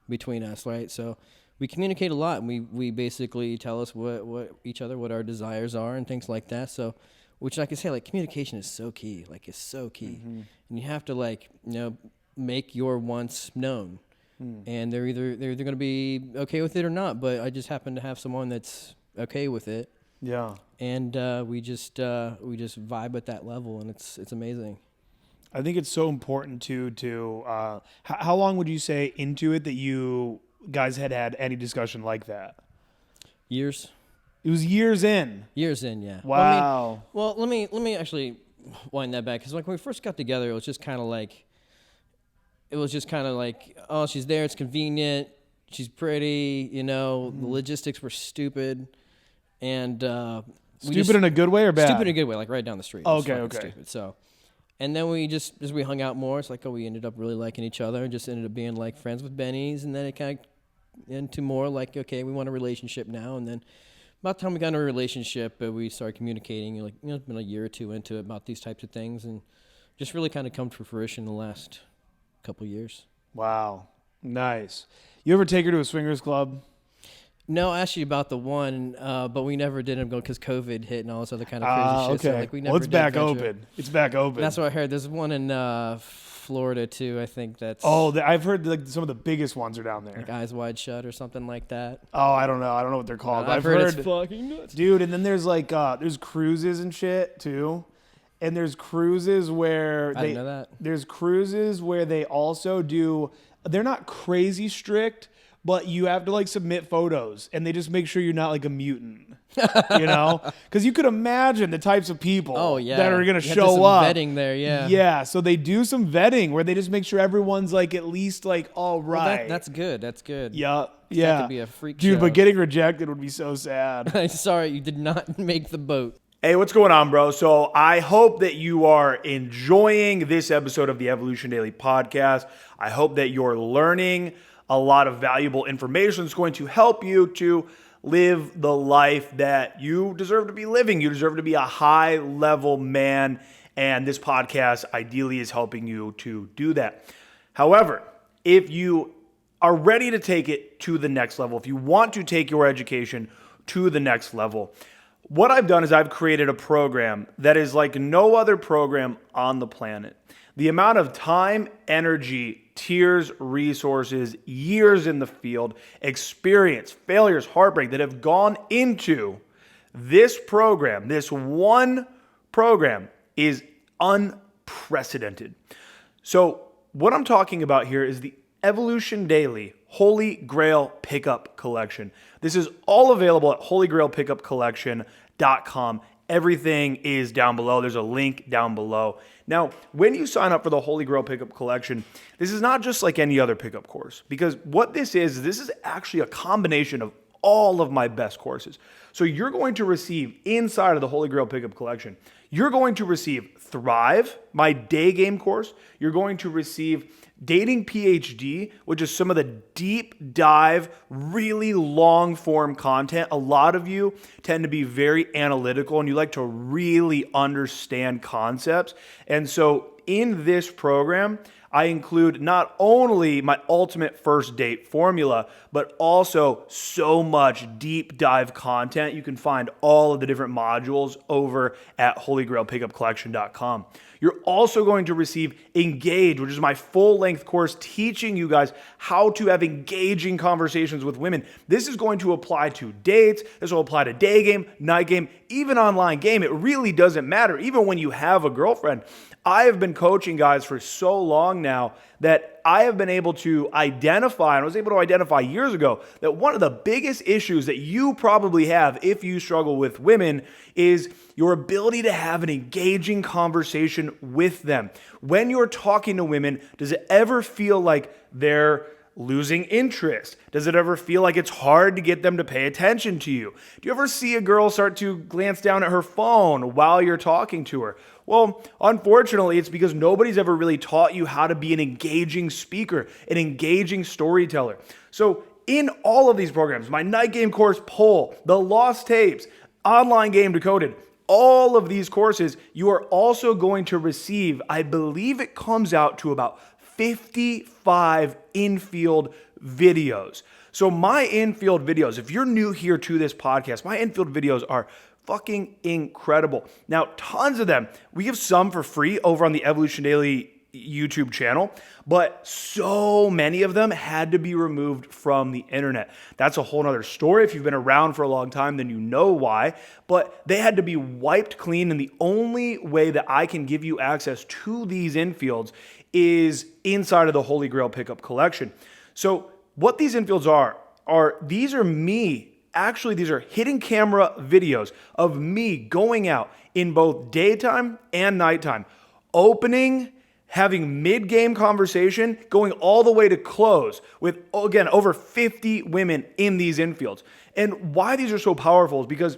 between us, right? So we communicate a lot, and we basically tell us what each other, what our desires are and things like that. So, which like I say, like communication is so key, like it's so key. And you have to like, make your wants known. And they're either going to be okay with it or not, but I just happen to have someone that's okay with it. Yeah. And we just vibe at that level, and it's amazing. I think it's so important to how long would you say into it that you guys had any discussion like that? Years. It was years in. Years in, yeah. Wow. Well, let me actually wind that back, because like when we first got together, it was just kind of like, oh, she's there, it's convenient, she's pretty, the logistics were stupid, and stupid in a good way or bad? Stupid in a good way, like right down the street. Oh, It was okay. Stupid. So, and then we just, as we hung out more, it's like, we ended up really liking each other, and just ended up being like friends with Benny's, and then it kind of into more like, okay, we want a relationship now, and then about the time we got into a relationship, we started communicating, like, it's been a year or two into it about these types of things, and just really kind of come to fruition in the last couple years. Wow. Nice. You ever take her to a swingers club? No, actually about the one, but we never did them go because COVID hit and all this other kind of crazy shit. Okay. So, like, we never Well, it's did back venture. open. It's back open. That's what I heard. There's one in Florida too. I think that's I've heard like some of the biggest ones are down there. like Eyes Wide Shut or something like that. Oh, I don't know. I don't know what they're called. I've heard it's fucking nuts, dude. And then there's like there's cruises and shit too. And there's cruises where I didn't know that. There's cruises where they also do. They're not crazy strict, but you have to like submit photos, and they just make sure you're not like a mutant, because you could imagine the types of people that are gonna show up. Vetting there, yeah. Yeah, so they do some vetting where they just make sure everyone's like at least like all right. Well, that's good. That's good. Yeah, That yeah. could be a freak dude, show. but getting rejected would be so sad. I'm sorry, you did not make the boat. Hey, what's going on, bro? So I hope that you are enjoying this episode of the Evolution Daily podcast. I hope that you're learning a lot of valuable information that's going to help you to live the life that you deserve to be living. You deserve to be a high-level man, and this podcast ideally is helping you to do that. However, if you are ready to take it to the next level, if you want to take your education to the next level, what I've done is I've created a program that is like no other program on the planet. The amount of time, energy, tears, resources, years in the field, experience, failures, heartbreak that have gone into this program, this one program, is unprecedented. So what I'm talking about here is the Evolution Daily Holy Grail Pickup Collection. This is all available at holygrailpickupcollection.com. Everything is down below. There's a link down below. Now, when you sign up for the Holy Grail Pickup Collection, this is not just like any other pickup course, because what this is actually a combination of all of my best courses. So you're going to receive inside of the Holy Grail Pickup Collection, you're going to receive Thrive, my day game course. You're going to receive Dating PhD, which is some of the deep dive, really long form content. A lot of you tend to be very analytical and you like to really understand concepts. And so in this program, I include not only my ultimate first date formula, but also so much deep dive content. You can find all of the different modules over at holygrailpickupcollection.com. You're also going to receive Engage, which is my full-length course teaching you guys how to have engaging conversations with women. This is going to apply to dates. This will apply to day game, night game, even online game. It really doesn't matter. Even when you have a girlfriend. I have been coaching guys for so long now that I have been able to identify, and I was able to identify years ago, that one of the biggest issues that you probably have if you struggle with women is your ability to have an engaging conversation with them. When you're talking to women, does it ever feel like they're losing interest? Does it ever feel like it's hard to get them to pay attention to you? Do you ever see a girl start to glance down at her phone while you're talking to her? Well, unfortunately, it's because nobody's ever really taught you how to be an engaging speaker, an engaging storyteller. So in all of these programs, my night game course, Pull, the Lost Tapes, Online Game Decoded, all of these courses, you are also going to receive, I believe it comes out to about 55 infield videos. So my infield videos, if you're new here to this podcast, my infield videos are fucking incredible. Now, tons of them. We have some for free over on the Evolution Daily YouTube channel, but so many of them had to be removed from the internet. That's a whole nother story. If you've been around for a long time, then you know why, but they had to be wiped clean. And the only way that I can give you access to these infields is inside of the Holy Grail Pickup Collection. So what these infields these are me. Actually, these are hidden camera videos of me going out in both daytime and nighttime, opening, having mid-game conversation, going all the way to close with, again, over 50 women in these infields. And why these are so powerful is because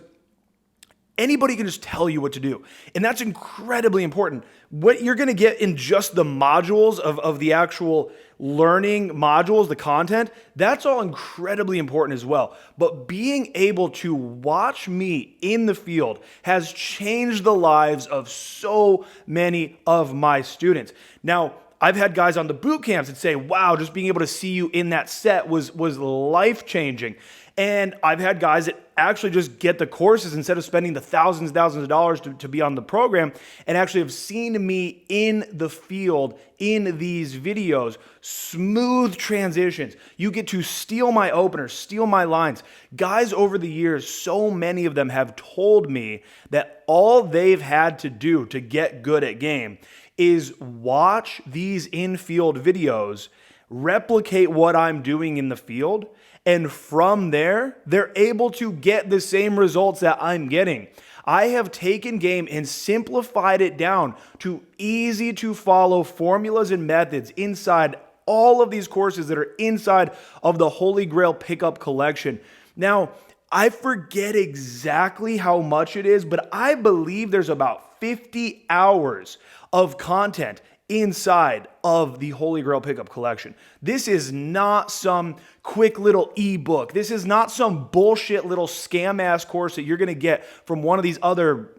anybody can just tell you what to do. And that's incredibly important. What you're going to get in just the modules of the actual learning modules, the content, that's all incredibly important as well. But being able to watch me in the field has changed the lives of so many of my students. Now, I've had guys on the boot camps that say, wow, just being able to see you in that set was life-changing. And I've had guys that actually just get the courses instead of spending the thousands of dollars to be on the program, and actually have seen me in the field in these videos. Smooth transitions. You get to steal my openers, steal my lines. Guys over the years, so many of them have told me that all they've had to do to get good at game is watch these in-field videos, replicate what I'm doing in the field, and from there, they're able to get the same results that I'm getting. I have taken game and simplified it down to easy to follow formulas and methods inside all of these courses that are inside of the Holy Grail Pickup Collection. Now, I forget exactly how much it is, but I believe there's about 50 hours of content inside of the Holy Grail Pickup Collection. This is not some quick little ebook. This is not some bullshit little scam ass course that you're going to get from one of these other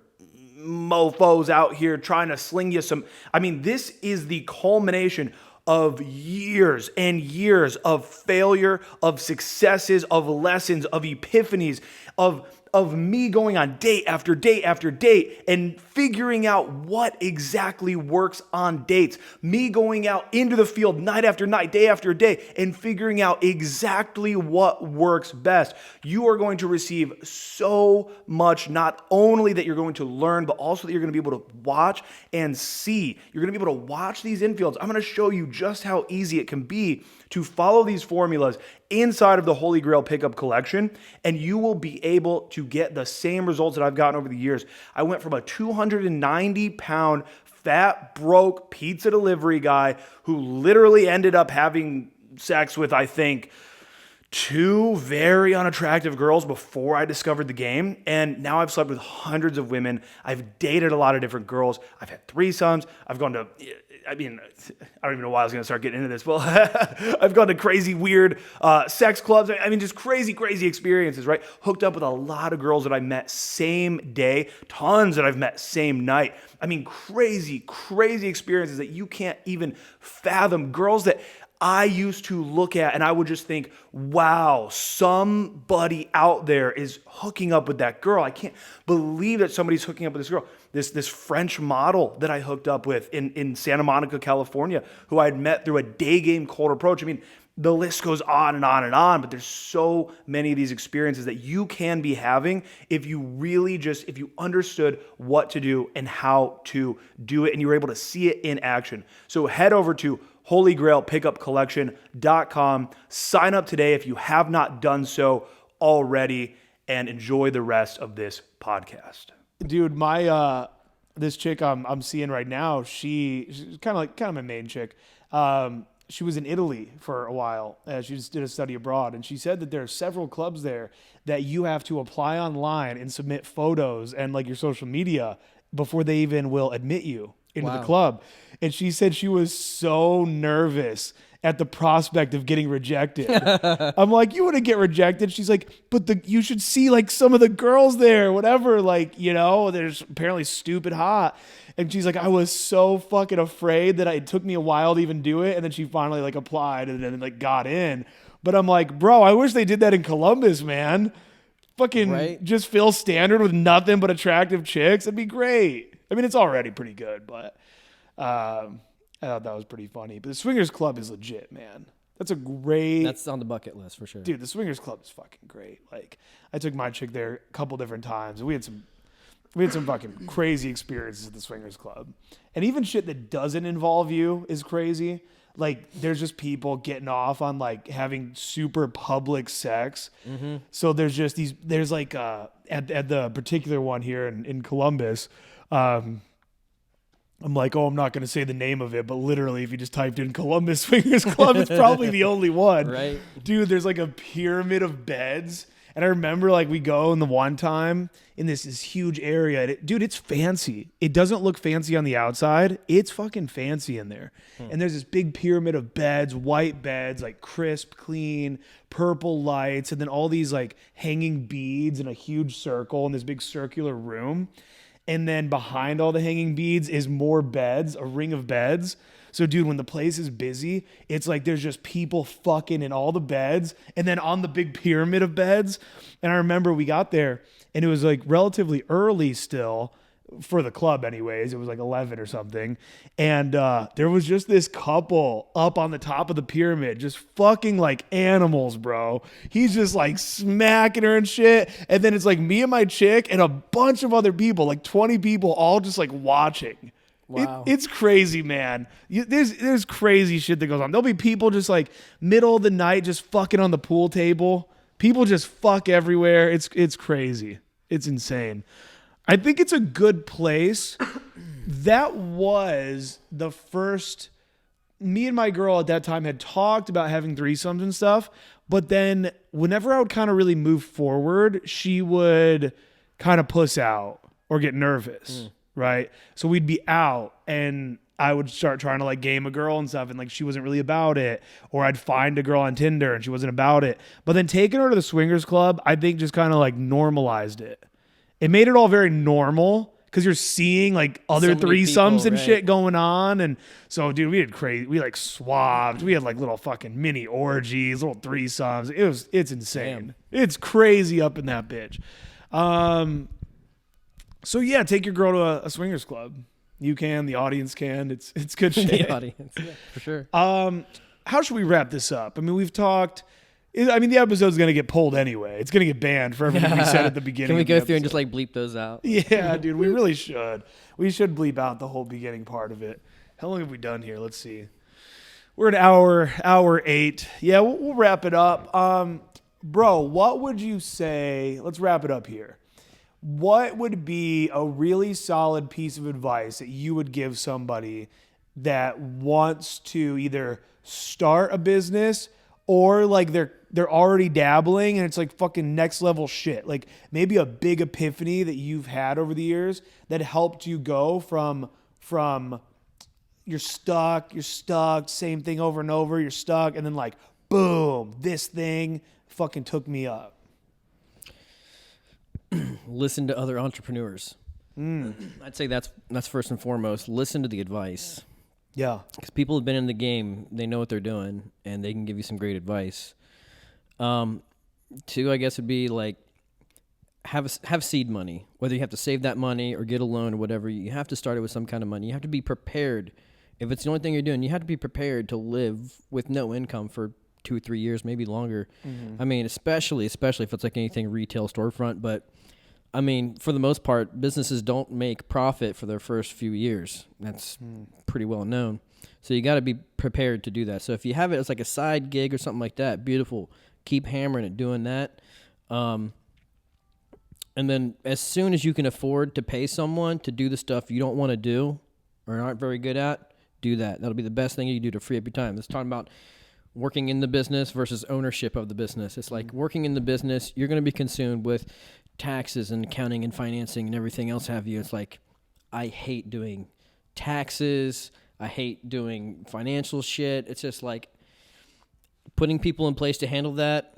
mofos out here trying to sling you some. I mean, this is the culmination of years and years of failure, of successes, of lessons, of epiphanies, of me going on date after date after date and figuring out what exactly works on dates. Me going out into the field night after night, day after day, and figuring out exactly what works best. You are going to receive so much, not only that you're going to learn, but also that you're going to be able to watch and see. You're going to be able to watch these infields. I'm going to show you just how easy it can be to follow these formulas inside of the Holy Grail Pickup Collection, and you will be able to get the same results that I've gotten over the years. I went from a 290-pound fat, broke pizza delivery guy who literally ended up having sex with, I think, 2 very unattractive girls before I discovered the game. And now I've slept with hundreds of women. I've dated a lot of different girls. I've had threesomes. I've gone to, I don't even know why I was going to start getting into this. Well, I've gone to crazy, weird sex clubs. I mean, just crazy experiences, right? Hooked up with a lot of girls that I met same day, tons that I've met same night. I mean, crazy experiences that you can't even fathom. Girls that I used to look at and I would just think, wow, somebody out there is hooking up with that girl. I can't believe that somebody's hooking up with this girl. This French model that I hooked up with in Santa Monica, California, who I had met through a day game cold approach. I mean, the list goes on and on and on, but there's so many of these experiences that you can be having if you really if you understood what to do and how to do it, and you were able to see it in action. So head over to holygrailpickupcollection.com. Sign up today if you have not done so already, and enjoy the rest of this podcast. Dude, my this chick I'm seeing right now, she's kind of my main chick. she was in Italy for a while. She just did a study abroad, and she said that there are several clubs there that you have to apply online and submit photos and like your social media before they even will admit you into the club. And she said she was so nervous at the prospect of getting rejected. I'm like, you wouldn't get rejected. She's like, but you should see like some of the girls there, whatever. Like, you know, there's apparently stupid hot. And she's like, I was so fucking afraid that it took me a while to even do it. And then she finally like applied and then like got in. But I'm like, bro, I wish they did that in Columbus, man. Fucking just fill standard with nothing but attractive chicks. That'd be great. I mean, it's already pretty good, but I thought that was pretty funny. But the Swingers Club is legit, man. That's on the bucket list for sure. Dude, the Swingers Club is fucking great. Like, I took my chick there a couple different times, and we had some fucking crazy experiences at the Swingers Club. And even shit that doesn't involve you is crazy. Like, there's just people getting off on, like, having super public sex. Mm-hmm. So there's like, at the particular one here in Columbus, I'm like, I'm not going to say the name of it, but literally if you just typed in Columbus Swingers Club, it's probably the only one. Right. Dude, there's like a pyramid of beds. And I remember like we go in the one time in this huge area. Dude, it's fancy. It doesn't look fancy on the outside. It's fucking fancy in there. And there's this big pyramid of beds, white beds, like crisp, clean, purple lights, and then all these like hanging beads in a huge circle in this big circular room. And then behind all the hanging beads is more beds, a ring of beds. So, dude, when the place is busy, it's like there's just people fucking in all the beds and then on the big pyramid of beds. And I remember we got there and it was like relatively early still for the club anyways. It was like 11 or something. And there was just this couple up on the top of the pyramid just fucking like animals, bro. He's just like smacking her and shit. And then it's like me and my chick and a bunch of other people, like 20 people all just like watching. Wow. It's crazy, man. There's crazy shit that goes on. There'll be people just like middle of the night just fucking on the pool table. People just fuck everywhere. It's crazy. It's insane. I think it's a good place. That was the first. Me and my girl at that time had talked about having threesomes and stuff, but then whenever I would kind of really move forward, she would kind of puss out or get nervous. Right. So we'd be out and I would start trying to like game a girl and stuff. And like, she wasn't really about it. Or I'd find a girl on Tinder and she wasn't about it. But then taking her to the Swingers Club, I think just kind of like normalized it. It made it all very normal because you're seeing like other threesomes and shit going on. And so, dude, we had crazy. We like swapped. We had like little fucking mini orgies, little threesomes. It's insane. Damn. It's crazy up in that bitch. So yeah, take your girl to a swingers club. You can, the audience can. It's good shit. The audience, yeah, for sure. How should we wrap this up? I mean, we've talked. I mean, the episode's gonna get pulled anyway. It's gonna get banned for everything we said at the beginning. Can we go through and just like bleep those out? Yeah, dude, we really should. We should bleep out the whole beginning part of it. How long have we done here? Let's see. We're at hour 8. Yeah, we'll wrap it up. Bro, what would you say? Let's wrap it up here. What would be a really solid piece of advice that you would give somebody that wants to either start a business or like they're already dabbling and it's like fucking next level shit? Like maybe a big epiphany that you've had over the years that helped you go from you're stuck, same thing over and over, you're stuck, and then like boom, this thing fucking took me up. Listen to other entrepreneurs. I'd say that's first and foremost. Listen to the advice. Yeah. Because people have been in the game, they know what they're doing, and they can give you some great advice. 2, I guess, would be like have seed money. Whether you have to save that money or get a loan or whatever, you have to start it with some kind of money. You have to be prepared. If it's the only thing you're doing, you have to be prepared to live with no income for 2 or 3 years, maybe longer. I mean, especially if it's like anything retail storefront, but I mean, for the most part, businesses don't make profit for their first few years. That's pretty well known. So you got to be prepared to do that. So if you have it as like a side gig or something like that, beautiful. Keep hammering it, doing that. And then as soon as you can afford to pay someone to do the stuff you don't want to do or aren't very good at, do that. That'll be the best thing you do to free up your time. It's talking about working in the business versus ownership of the business. It's like working in the business, you're going to be consumed with taxes and accounting and financing and everything else have you. It's like, I hate doing taxes. I hate doing financial shit. It's just like putting people in place to handle that,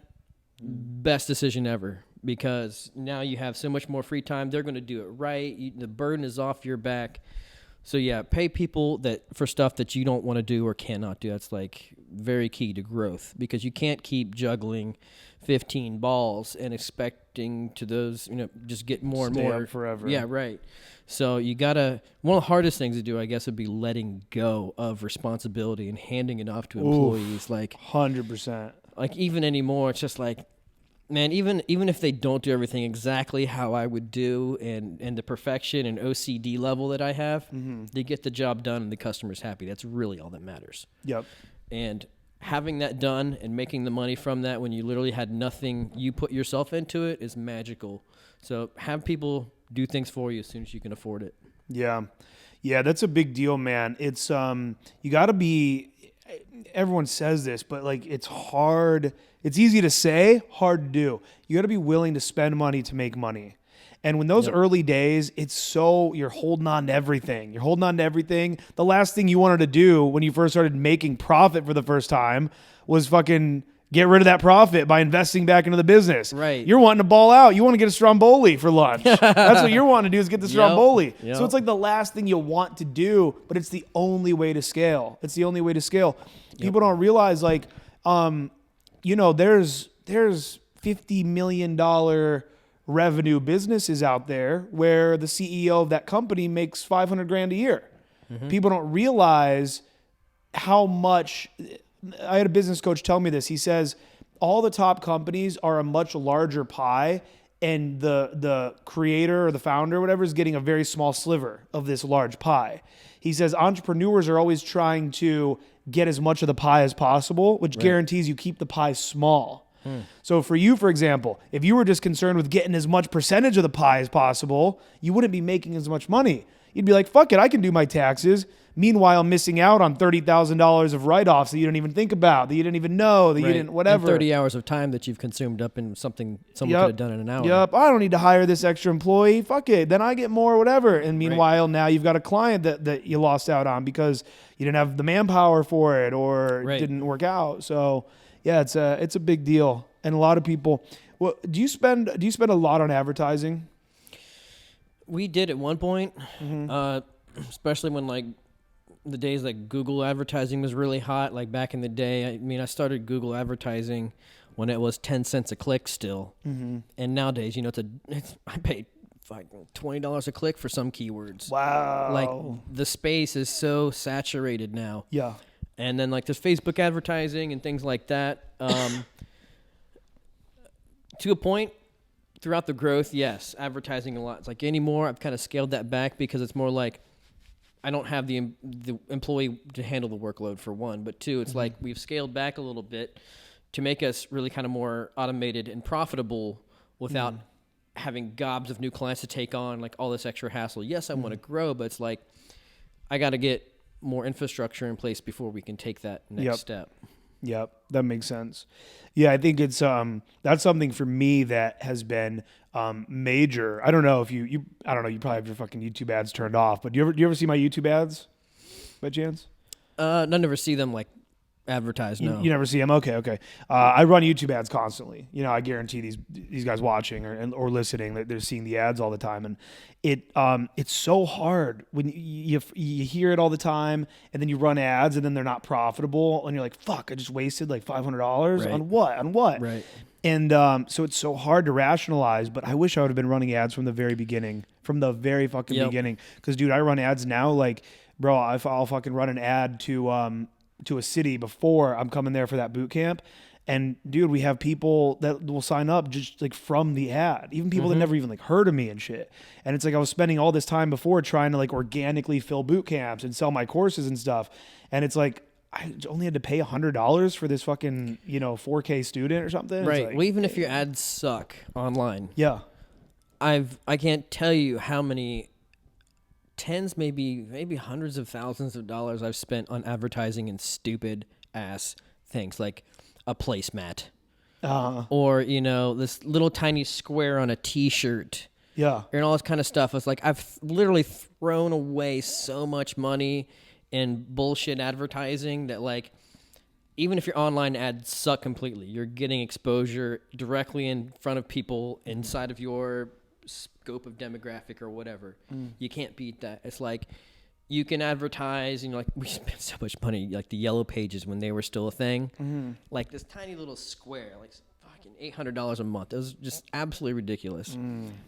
best decision ever, because now you have so much more free time. They're going to do it right. The burden is off your back. So yeah, pay people that for stuff that you don't want to do or cannot do. That's like very key to growth, because you can't keep juggling 15 balls and expecting to those, just get more and Stay more up forever. Yeah, right. So you gotta. One of the hardest things to do, I guess, would be letting go of responsibility and handing it off to employees. Like 100%. Like even anymore, it's just like, man, even if they don't do everything exactly how I would do and the perfection and OCD level that I have, they get the job done and the customer's happy. That's really all that matters. Yep. And having that done and making the money from that when you literally had nothing, you put yourself into it, is magical. So have people do things for you as soon as you can afford it. Yeah. Yeah, that's a big deal, man. It's you got to be, everyone says this, but like it's hard. It's easy to say, hard to do. You got to be willing to spend money to make money. And when those early days, it's so, you're holding on to everything. You're holding on to everything. The last thing you wanted to do when you first started making profit for the first time was fucking get rid of that profit by investing back into the business. Right. You're wanting to ball out. You want to get a Stromboli for lunch. That's what you're wanting to do, is get the Stromboli. Yep. So it's like the last thing you want to do, but it's the only way to scale. It's the only way to scale. People don't realize, like, there's $50 million revenue businesses out there where the CEO of that company makes $500,000 a year. People don't realize how much. I had a business coach tell me this. He says all the top companies are a much larger pie, and the creator or the founder or whatever is getting a very small sliver of this large pie. He says entrepreneurs are always trying to get as much of the pie as possible, which guarantees you keep the pie small. So for you, for example, if you were just concerned with getting as much percentage of the pie as possible, you wouldn't be making as much money. You'd be like, fuck it, I can do my taxes. Meanwhile, missing out on $30,000 of write-offs that you didn't even think about, that you didn't even know, that you didn't, whatever. And 30 hours of time that you've consumed up in something someone could have done in an hour. Yep. I don't need to hire this extra employee. Fuck it. Then I get more, whatever. And meanwhile, now you've got a client that you lost out on because you didn't have the manpower for it or it didn't work out. So yeah, it's a big deal. And a lot of people, well, do you spend a lot on advertising? We did at one point, especially when like the days like Google advertising was really hot, like back in the day. I mean, I started Google advertising when it was 10 cents a click still. And nowadays, I paid like $20 a click for some keywords. Wow. Like the space is so saturated now. Yeah. And then like there's Facebook advertising and things like that. To a point, throughout the growth, yes, advertising a lot. It's like anymore, I've kind of scaled that back because it's more like I don't have the employee to handle the workload, for one. But two, it's like we've scaled back a little bit to make us really kind of more automated and profitable without having gobs of new clients to take on, like all this extra hassle. Yes, I want to grow, but it's like I got to get more infrastructure in place before we can take that next step. Yep, that makes sense. Yeah, I think it's that's something for me that has been major. I don't know if you probably have your fucking YouTube ads turned off, but do you ever see my YouTube ads by chance? I never see them like advertised. No, you never see them. Okay. I run YouTube ads constantly. I guarantee these guys watching or listening that they're seeing the ads all the time, and it's so hard when you hear it all the time, and then you run ads, and then they're not profitable, and you're like, fuck, I just wasted like $500 on what? Right. And so it's so hard to rationalize, but I wish I would have been running ads from the very beginning, from the very fucking beginning. Because, dude, I run ads now. Like, bro, I'll fucking run an ad to a city before I'm coming there for that boot camp. And, dude, we have people that will sign up just like from the ad, even people that never even like heard of me and shit. And it's like I was spending all this time before trying to like organically fill boot camps and sell my courses and stuff. And it's like, I only had to pay $100 for this fucking, 4K student or something. Right. Like, well, even if your ads suck online. Yeah. I can't tell you how many tens, maybe hundreds of thousands of dollars I've spent on advertising and stupid ass things like a placemat. Or, this little tiny square on a T-shirt. Yeah. And all this kind of stuff. It's like I've literally thrown away so much money in bullshit advertising that, like, even if your online ads suck completely, you're getting exposure directly in front of people inside of your scope of demographic or whatever. You can't beat that. It's like you can advertise, and like we spent so much money, like the Yellow Pages when they were still a thing, like this tiny little square, like fucking $800 a month. It was just absolutely ridiculous.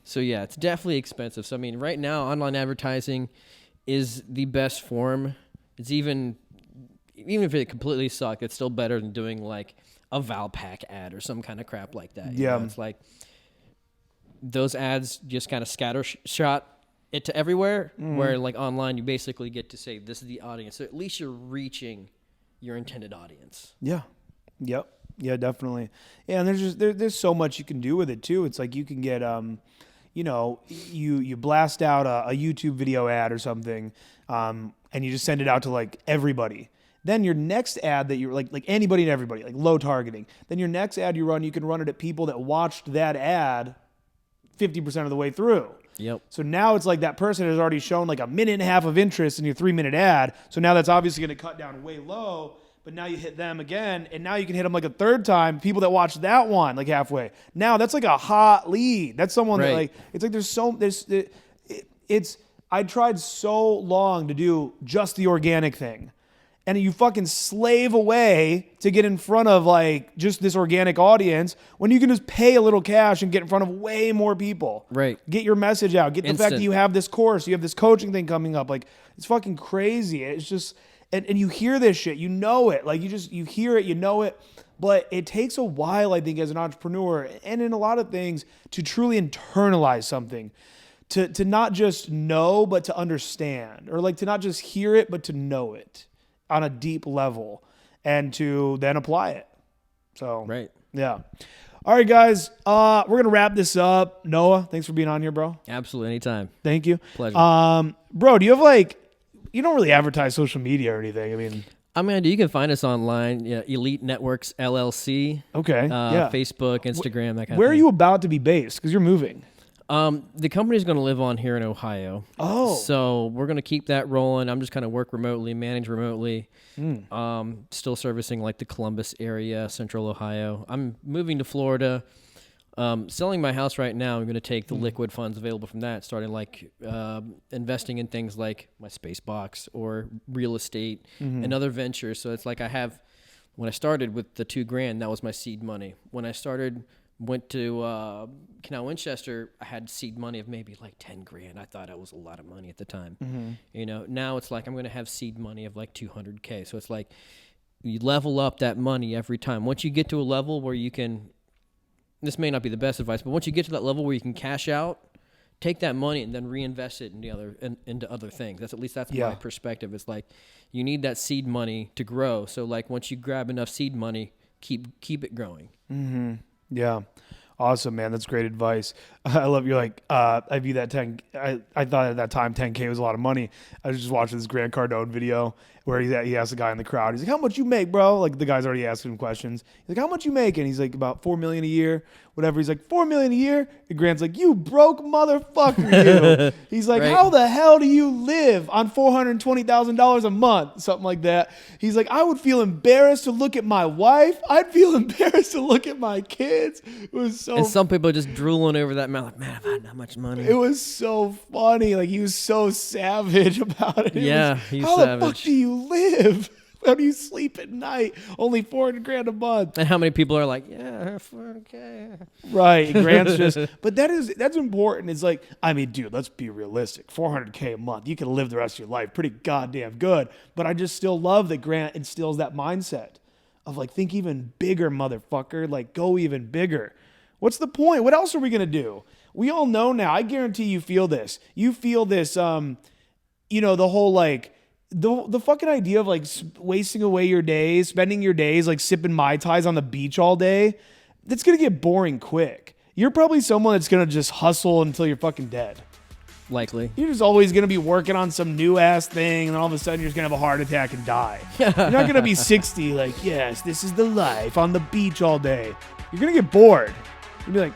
So yeah, it's definitely expensive. So I mean, right now, online advertising is the best form. It's even if it completely sucked, it's still better than doing like a Valpak ad or some kind of crap like that. You know? It's like those ads just kind of scattershot it to everywhere, where like online you basically get to say this is the audience. So at least you're reaching your intended audience. Yeah. Yep. Yeah, definitely. Yeah, and there's so much you can do with it too. It's like you can get you blast out a YouTube video ad or something, and you just send it out to like everybody. Then your next ad that you're like anybody and everybody, like low targeting. Then your next ad you can run it at people that watched that ad 50% of the way through. Yep. So now it's like that person has already shown like a minute and a half of interest in your 3-minute ad. So now that's obviously going to cut down way low, but now you hit them again, and now you can hit them like a third time. People that watched that one like halfway. Now that's like a hot lead. That's someone that like, it's like I tried so long to do just the organic thing. And you fucking slave away to get in front of like just this organic audience when you can just pay a little cash and get in front of way more people. Right. Get your message out. Get the fact that you have this course, you have this coaching thing coming up. Like, it's fucking crazy. It's just, and you hear this shit, you know it. Like you hear it, you know it. But it takes a while, I think, as an entrepreneur and in a lot of things to truly internalize something. To not just know, but to understand. Or like to not just hear it, but to know it on a deep level and to then apply it. So, yeah. All right, guys, we're going to wrap this up. Noah, thanks for being on here, bro. Absolutely. Anytime. Thank you. Pleasure. Bro, do you have you don't really advertise social media or anything. I mean, you can find us online, Elite Networks LLC. Okay. Facebook, Instagram, that kind of thing. Where are you about to be based? Because you're moving. The company's going to live on here in Ohio. Oh. So we're going to keep that rolling. I'm just kind of work remotely, manage remotely. Still servicing like the Columbus area, Central Ohio. I'm moving to Florida. Selling my house right now. I'm going to take the liquid funds available from that, starting like investing in things like my space box or real estate and other ventures. So it's like when I started with the $2,000, that was my seed money. When I went to Canal Winchester, I had seed money of maybe like $10,000. I thought it was a lot of money at the time. Now it's like I'm going to have seed money of like $200K. So it's like you level up that money every time. Once you get to a level where you can, this may not be the best advice, but once you get to that level where you can cash out, take that money and then reinvest it into other things. That's my perspective. It's like you need that seed money to grow. So like once you grab enough seed money, keep it growing. Yeah. Awesome, man. That's great advice. I love you're like, I view that 10. I thought at that time 10K was a lot of money. I was just watching this Grant Cardone video where he asked a guy in the crowd. He's like, how much you make, bro? Like the guy's already asking him questions. He's like, how much you make? And he's like, about $4 million a year, whatever. He's like, $4 million a year? And Grant's like, you broke motherfucker, you. He's like, how the hell do you live on $420,000 a month? Something like that. He's like, I would feel embarrassed to look at my wife. I'd feel embarrassed to look at my kids. It was so. And some people just drooling over that mouth, like, man, I've had that much money. It was so funny. Like he was so savage about it. He's how savage. The fuck do you live? How do you sleep at night? Only $400,000 a month. And how many people are like, yeah, $400K. Right. Grant's just, but that's important. It's like, I mean, dude, let's be realistic. $400K a month. You can live the rest of your life pretty goddamn good. But I just still love that Grant instills that mindset of like, think even bigger, motherfucker. Like, go even bigger. What's the point? What else are we going to do? We all know now. I guarantee you feel this. You feel this, the whole like, the fucking idea of like wasting away your days, spending your days like sipping Mai Tais on the beach all day, that's going to get boring quick. You're probably someone that's going to just hustle until you're fucking dead. Likely. You're just always going to be working on some new ass thing, and then all of a sudden you're just going to have a heart attack and die. You're not going to be 60 like, yes, this is the life on the beach all day. You're going to get bored. You'll be like,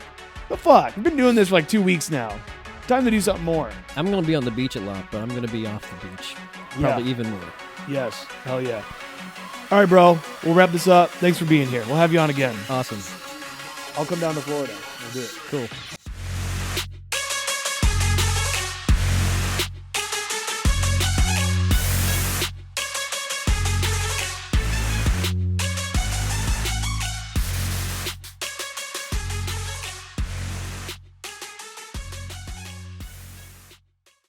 the fuck? I've been doing this for like 2 weeks now. Time to do something more. I'm going to be on the beach a lot, but I'm going to be off the beach. Probably even more. Yes. Hell yeah. All right, bro. We'll wrap this up. Thanks for being here. We'll have you on again. Awesome. I'll come down to Florida. We'll do it. Cool.